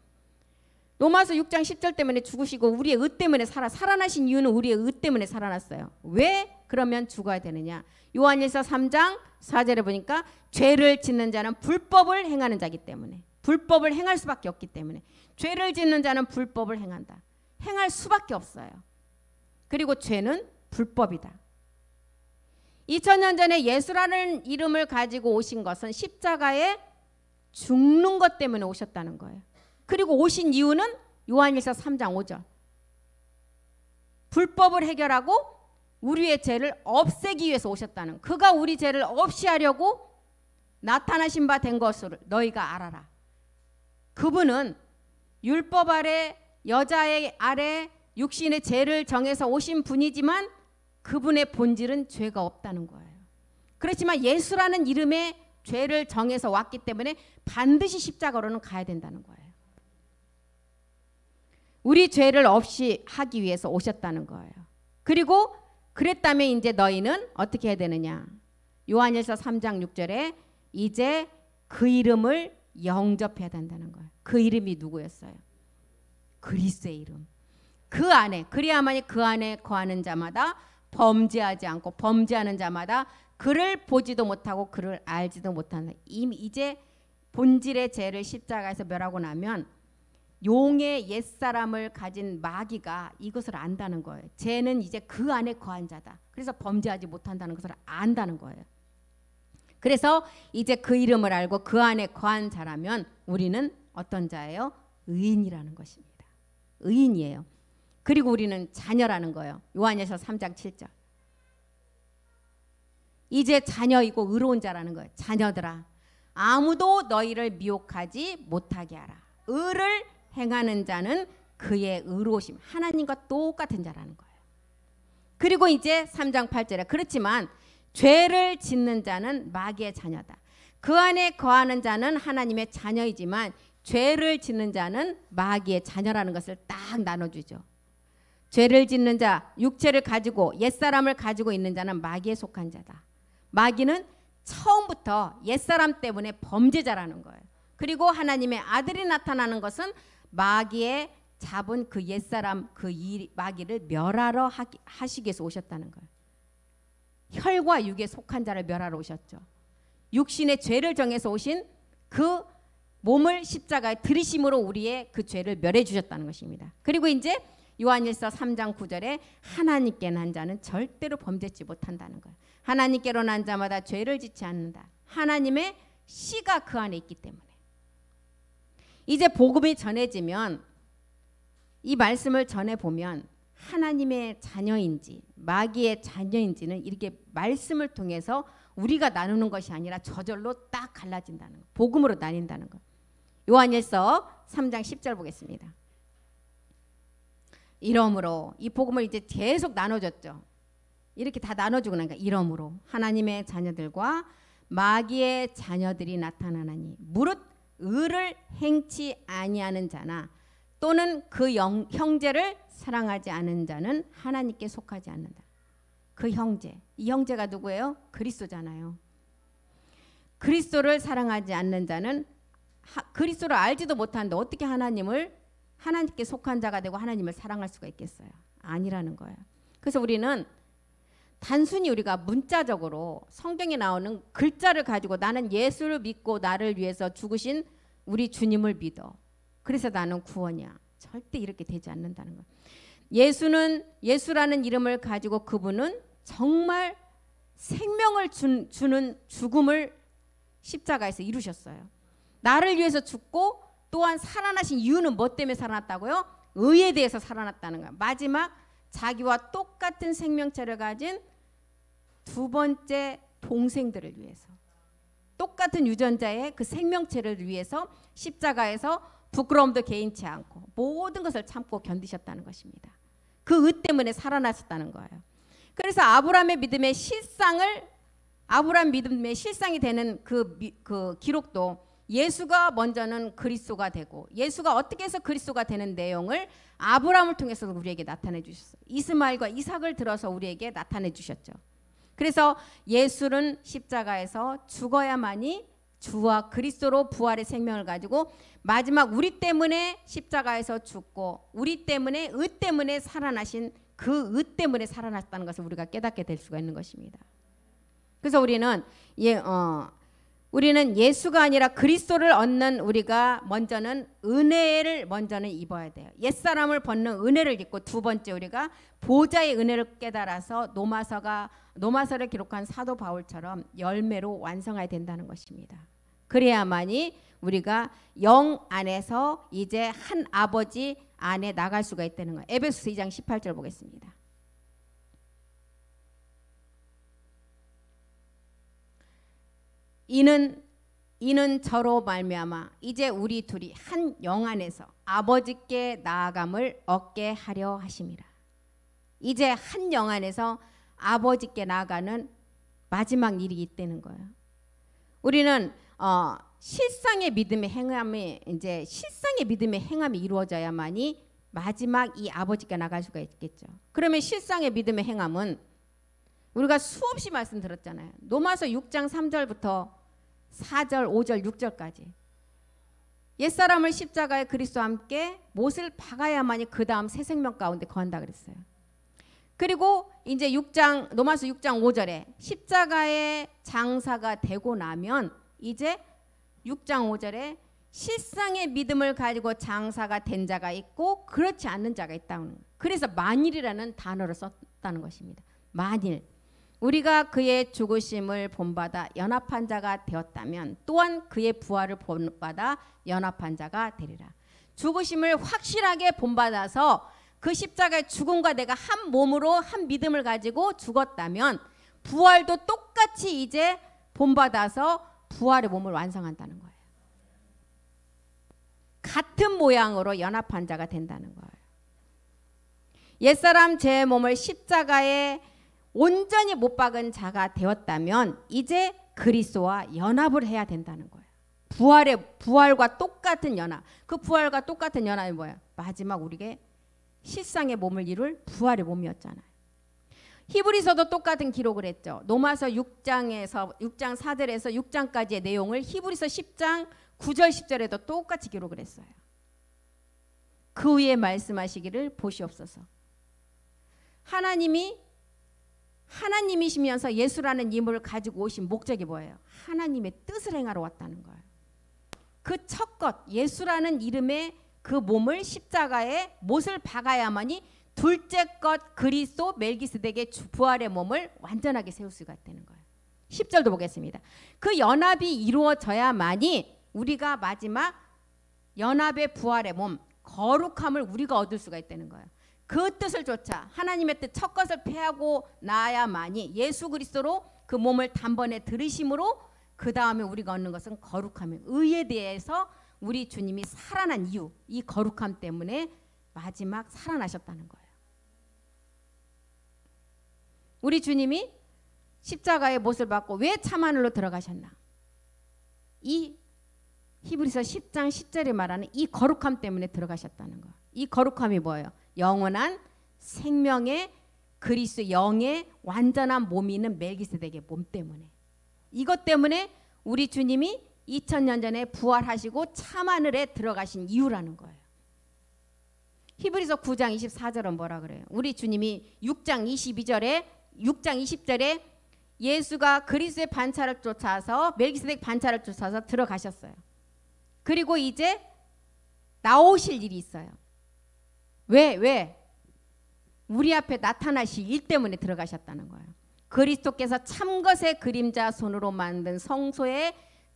Speaker 1: 로마서 6장 10절 때문에 죽으시고 우리의 의 때문에 살아나신 이유는 우리의 의 때문에 살아났어요. 왜 그러면 죽어야 되느냐? 요한일서 3장 4절에 보니까 죄를 짓는 자는 불법을 행하는 자이기 때문에 불법을 행할 수밖에 없기 때문에 죄를 짓는 자는 불법을 행한다. 행할 수밖에 없어요. 그리고 죄는 불법이다. 2000년 전에 예수라는 이름을 가지고 오신 것은 십자가에 죽는 것 때문에 오셨다는 거예요. 그리고 오신 이유는 요한일서 3장 5절. 불법을 해결하고 우리의 죄를 없애기 위해서 오셨다는, 그가 우리 죄를 없이 하려고 나타나신 바 된 것을 너희가 알아라. 그분은 율법 아래 여자의 아래 육신의 죄를 정해서 오신 분이지만 그분의 본질은 죄가 없다는 거예요. 그렇지만 예수라는 이름의 죄를 정해서 왔기 때문에 반드시 십자가로는 가야 된다는 거예요. 우리 죄를 없이 하기 위해서 오셨다는 거예요. 그리고 그랬다면 이제 너희는 어떻게 해야 되느냐? 요한일서 3장 6절에 이제 그 이름을 영접해야 된다는 거예요. 그 이름이 누구였어요? 그리스도의 이름. 그 안에, 그래야만이 그 안에 거하는 자마다 범죄하지 않고 범죄하는 자마다 그를 보지도 못하고 그를 알지도 못한다. 이미 이제 본질의 죄를 십자가에서 멸하고 나면 용의 옛사람을 가진 마귀가 이것을 안다는 거예요. 죄는 이제 그 안에 거한 자다. 그래서 범죄하지 못한다는 것을 안다는 거예요. 그래서 이제 그 이름을 알고 그 안에 거한 자라면 우리는 어떤 자예요? 의인이라는 것입니다. 의인이에요. 그리고 우리는 자녀라는 거예요. 요한일서 3장 7절. 이제 자녀이고 의로운 자라는 거예요. 자녀들아, 아무도 너희를 미혹하지 못하게 하라. 의를 행하는 자는 그의 의로우심, 하나님과 똑같은 자라는 거예요. 그리고 이제 3장 8절에 그렇지만 죄를 짓는 자는 마귀의 자녀다. 그 안에 거하는 자는 하나님의 자녀이지만 죄를 짓는 자는 마귀의 자녀라는 것을 딱 나눠주죠. 죄를 짓는 자, 육체를 가지고 옛사람을 가지고 있는 자는 마귀에 속한 자다. 마귀는 처음부터 옛사람 때문에 범죄자라는 거예요. 그리고 하나님의 아들이 나타나는 것은 마귀의 잡은 그 옛사람, 마귀를 멸하러 하시기 위해서 오셨다는 거예요. 혈과 육에 속한 자를 멸하러 오셨죠. 육신의 죄를 정해서 오신 그 몸을 십자가에 들이심으로 우리의 그 죄를 멸해 주셨다는 것입니다. 그리고 이제 요한일서 3장 9절에 하나님께 난 자는 절대로 범죄치 못한다는 거예요. 하나님께로 난 자마다 죄를 짓지 않는다. 하나님의 씨가 그 안에 있기 때문에. 이제 복음이 전해지면 이 말씀을 전해보면 하나님의 자녀인지 마귀의 자녀인지는 이렇게 말씀을 통해서 우리가 나누는 것이 아니라 저절로 딱 갈라진다는 거. 복음으로 나뉜다는 거. 요한일서 3장 10절 보겠습니다. 이러므로 이 복음을 이제 계속 나눠줬죠. 이렇게 다 나눠주고 나니까 이러므로 하나님의 자녀들과 마귀의 자녀들이 나타나나니 무릇 의를 행치 아니하는 자나 또는 그 형제를 사랑하지 않은 자는 하나님께 속하지 않는다. 그 형제, 이 형제가 누구예요? 그리스도잖아요. 그리스도를 사랑하지 않는 자는 그리스도를 알지도 못하는데 어떻게 하나님께 속한 자가 되고 하나님을 사랑할 수가 있겠어요? 아니라는 거예요. 그래서 우리는 단순히 우리가 문자적으로 성경에 나오는 글자를 가지고 나는 예수를 믿고 나를 위해서 죽으신 우리 주님을 믿어. 그래서 나는 구원이야. 절대 이렇게 되지 않는다는 거예요. 예수라는 이름을 가지고 그분은 정말 생명을 주는 죽음을 십자가에서 이루셨어요. 나를 위해서 죽고 또한 살아나신 이유는 뭐 때문에 살아났다고요? 의에 대해서 살아났다는 거예요. 마지막 자기와 똑같은 생명체를 가진 두 번째 동생들을 위해서, 똑같은 유전자의 그 생명체를 위해서 십자가에서 부끄러움도 개인치 않고 모든 것을 참고 견디셨다는 것입니다. 그 의 때문에 살아나셨다는 거예요. 그래서 아브라함의 믿음의 실상이 되는 그 기록도 예수가 먼저는 그리스도가 되고 예수가 어떻게 해서 그리스도가 되는 내용을 아브라함을 통해서 우리에게 나타내 주셨어요. 이스마엘과 이삭을 들어서 우리에게 나타내 주셨죠. 그래서 예수는 십자가에서 죽어야만이 주와 그리스도로 부활의 생명을 가지고 마지막 우리 때문에 십자가에서 죽고 우리 때문에 의 때문에 살아나신 그 의 때문에 살아났다는 것을 우리가 깨닫게 될 수가 있는 것입니다. 그래서 우리는 예수가 아니라 그리스도를 얻는 우리가 먼저는 은혜를 입어야 돼요. 옛사람을 벗는 은혜를 입고 두 번째 우리가 보좌의 은혜를 깨달아서 노마서를 기록한 사도 바울처럼 열매로 완성해야 된다는 것입니다. 그래야만이 우리가 영 안에서 이제 한 아버지 안에 나갈 수가 있다는 거예요. 에베소서 2장 18절 보겠습니다. 이는 저로 말미암아 이제 우리 둘이 한 영 안에서 아버지께 나아감을 얻게 하려 하심이라. 이제 한 영 안에서 아버지께 나아가는 마지막 일이 있다는 거예요. 우리는 실상의 믿음의 행함이 이루어져야만이 마지막 이 아버지께 나갈 수가 있겠죠. 그러면 실상의 믿음의 행함은 우리가 수없이 말씀 들었잖아요. 로마서 6장 3절부터 4절, 5절, 6절까지 옛사람을 십자가에 그리스도와 함께 못을 박아야만이 그 다음 새 생명 가운데 거한다 그랬어요. 그리고 이제 로마서 6장 5절에 십자가의 장사가 되고 나면 이제 6장 5절에 실상의 믿음을 가지고 장사가 된 자가 있고 그렇지 않는 자가 있다는 거예요. 그래서 만일이라는 단어를 썼다는 것입니다. 만일 우리가 그의 죽으심을 본받아 연합한 자가 되었다면 또한 그의 부활을 본받아 연합한 자가 되리라. 죽으심을 확실하게 본받아서 그 십자가의 죽음과 내가 한 몸으로 한 믿음을 가지고 죽었다면 부활도 똑같이 이제 본받아서 부활의 몸을 완성한다는 거예요. 같은 모양으로 연합한 자가 된다는 거예요. 옛사람 제 몸을 십자가에 온전히 못 박은 자가 되었다면 이제 그리스도와 연합을 해야 된다는 거예요. 부활과 똑같은 연합. 그 부활과 똑같은 연합이 뭐예요? 마지막 우리에게 실상의 몸을 이룰 부활의 몸이었잖아요. 히브리서도 똑같은 기록을 했죠. 로마서 6장 4절에서 6장까지의 내용을 히브리서 10장 9절 10절에도 똑같이 기록을 했어요. 그 위에 말씀하시기를 보시옵소서. 하나님이시면서 예수라는 이름을 가지고 오신 목적이 뭐예요? 하나님의 뜻을 행하러 왔다는 거예요. 그 첫 것 예수라는 이름의 그 몸을 십자가에 못을 박아야만이 둘째 것 그리스도 멜기스덱의 부활의 몸을 완전하게 세울 수가 있다는 거예요. 10절도 보겠습니다. 그 연합이 이루어져야만이 우리가 마지막 연합의 부활의 몸 거룩함을 우리가 얻을 수가 있다는 거예요. 그 뜻을 쫓아 하나님의 뜻 첫 것을 패하고 나야만이 예수 그리스도로 그 몸을 단번에 들으심으로 그 다음에 우리가 얻는 것은 거룩함이에요. 의에 대해서 우리 주님이 살아난 이유, 이 거룩함 때문에 마지막 살아나셨다는 거예요. 우리 주님이 십자가의 못을 받고 왜 참하늘로 들어가셨나? 이 히브리서 10장 10절에 말하는 이 거룩함 때문에 들어가셨다는 거예요. 이 거룩함이 뭐예요? 영원한 생명의 그리스도 영의 완전한 몸이 있는 멜기세덱의 몸 때문에. 이것 때문에 우리 주님이 2000년 전에 부활하시고 참하늘에 들어가신 이유라는 거예요. 히브리서 9장 24절은 뭐라 그래요? 우리 주님이 6장 20절에 예수가 그리스도의 반차를 쫓아서 멜기세덱 반차를 쫓아서 들어가셨어요. 그리고 이제 나오실 일이 있어요. 왜? 우리 앞에 나타나실 일 때문에 들어가셨다는 거예요. 그리스도께서 참것의 그림자 손으로 만든 성소에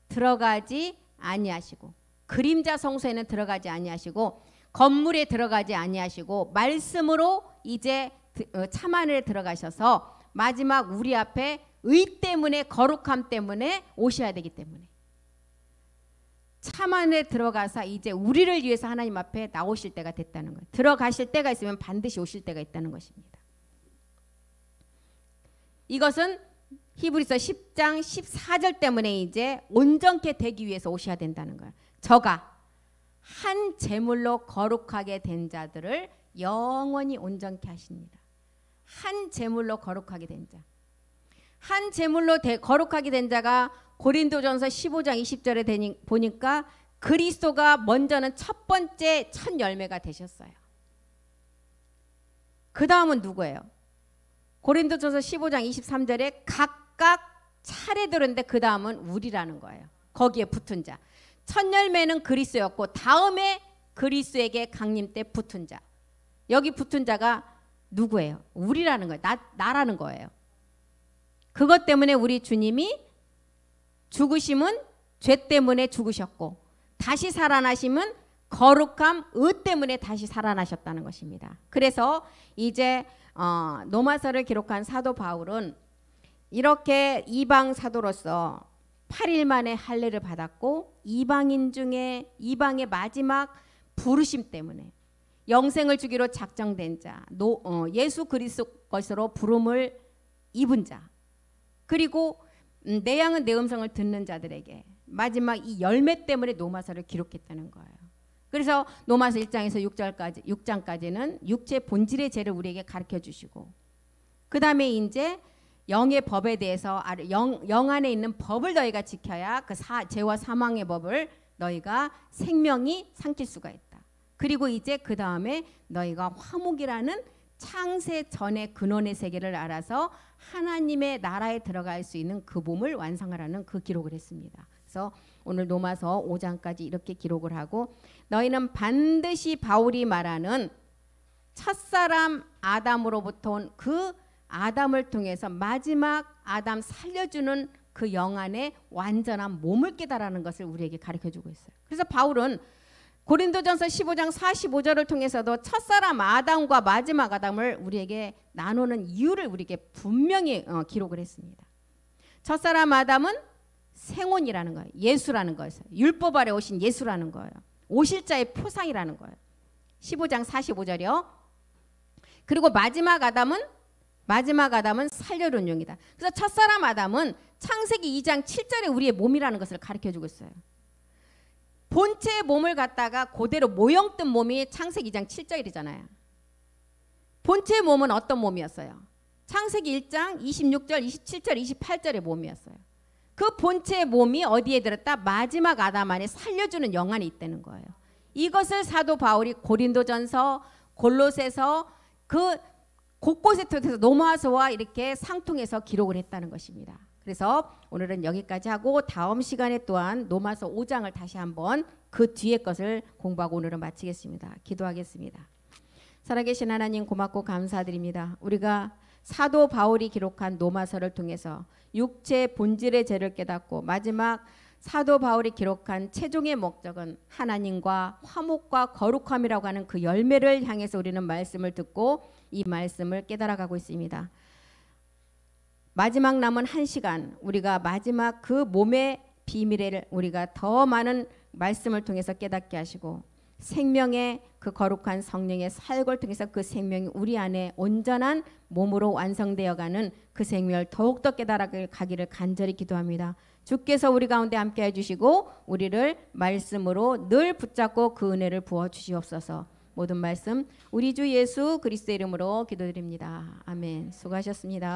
Speaker 1: 들어가지 아니하시고 그림자 성소에는 들어가지 아니하시고 건물에 들어가지 아니하시고 말씀으로 이제 참하늘에 들어가셔서 마지막 우리 앞에 의 때문에 거룩함 때문에 오셔야 되기 때문에 참하늘에 들어가서 이제 우리를 위해서 하나님 앞에 나오실 때가 됐다는 거예요. 들어가실 때가 있으면 반드시 오실 때가 있다는 것입니다. 이것은 히브리서 10장 14절 때문에 이제 온전케 되기 위해서 오셔야 된다는 거예요. 저가 한 제물로 거룩하게 된 자들을 영원히 온전케 하십니다. 한 제물로 거룩하게 된 자. 한 제물로 거룩하게 된 자가 고린도전서 15장 20절에 보니까 그리스도가 먼저는 첫 번째 첫 열매가 되셨어요. 그 다음은 누구예요? 고린도전서 15장 23절에 각각 차례들인데 그 다음은 우리라는 거예요. 거기에 붙은 자. 첫 열매는 그리스도였고 다음에 그리스도에게 강림 때 붙은 자. 여기 붙은 자가 누구예요? 우리라는 거예요. 나라는 거예요. 그것 때문에 우리 주님이 죽으심은 죄 때문에 죽으셨고 다시 살아나심은 거룩함, 의 때문에 다시 살아나셨다는 것입니다. 그래서 이제 로마서를 기록한 사도 바울은 이렇게 이방 사도로서 8일 만에 할례를 받았고 이방인 중에 이방의 마지막 부르심 때문에 영생을 주기로 작정된 자, 예수 그리스도 것으로 부름을 입은 자, 그리고 내 양은 내 음성을 듣는 자들에게 마지막 이 열매 때문에 로마서를 기록했다는 거예요. 그래서 로마서 1장에서 6장까지는 육체 본질의 죄를 우리에게 가르쳐 주시고 그 다음에 이제 영의 법에 대해서 영 안에 있는 법을 너희가 지켜야 그 죄와 사망의 법을 너희가 생명이 삼킬 수가 있다. 그리고 이제 그 다음에 너희가 화목이라는 창세 전의 근원의 세계를 알아서 하나님의 나라에 들어갈 수 있는 그 몸을 완성하라는 그 기록을 했습니다. 그래서 오늘 로마서 5장까지 이렇게 기록을 하고 너희는 반드시 바울이 말하는 첫사람 아담으로부터 온 그 아담을 통해서 마지막 아담 살려주는 그 영안의 완전한 몸을 깨달아는 것을 우리에게 가르쳐주고 있어요. 그래서 바울은 고린도전서 15장 45절을 통해서도 첫사람 아담과 마지막 아담을 우리에게 나누는 이유를 우리에게 분명히 기록을 했습니다. 첫사람 아담은 생혼이라는 거예요. 예수라는 거예요. 율법 아래 오신 예수라는 거예요. 오실 자의 표상이라는 거예요. 15장 45절이요. 그리고 마지막 아담은 살려놓은 용이다. 그래서 첫사람 아담은 창세기 2장 7절에 우리의 몸이라는 것을 가르쳐주고 있어요. 본체의 몸을 갖다가 그대로 모형 뜬 몸이 창세기 2장 7절이잖아요. 본체의 몸은 어떤 몸이었어요? 창세기 1장 26절, 27절, 28절의 몸이었어요. 그 본체의 몸이 어디에 들었다? 마지막 아담 안에 살려주는 영안이 있다는 거예요. 이것을 사도 바울이 고린도전서, 골로새서 그 곳곳에 통해서 로마서와 이렇게 상통해서 기록을 했다는 것입니다. 그래서 오늘은 여기까지 하고 다음 시간에 또한 로마서 5장을 다시 한번 그 뒤에 것을 공부하고 오늘은 마치겠습니다. 기도하겠습니다. 살아계신 하나님 고맙고 감사드립니다. 우리가 사도 바울이 기록한 로마서를 통해서 육체 본질의 죄를 깨닫고 마지막 사도 바울이 기록한 최종의 목적은 하나님과 화목과 거룩함이라고 하는 그 열매를 향해서 우리는 말씀을 듣고 이 말씀을 깨달아가고 있습니다. 마지막 남은 한 시간 우리가 마지막 그 몸의 비밀을 우리가 더 많은 말씀을 통해서 깨닫게 하시고 생명의 그 거룩한 성령의 사역을 통해서 그 생명이 우리 안에 온전한 몸으로 완성되어가는 그 생명을 더욱더 깨달아가기를 간절히 기도합니다. 주께서 우리 가운데 함께 해주시고 우리를 말씀으로 늘 붙잡고 그 은혜를 부어주시옵소서. 모든 말씀 우리 주 예수 그리스도의 이름으로 기도드립니다. 아멘. 수고하셨습니다.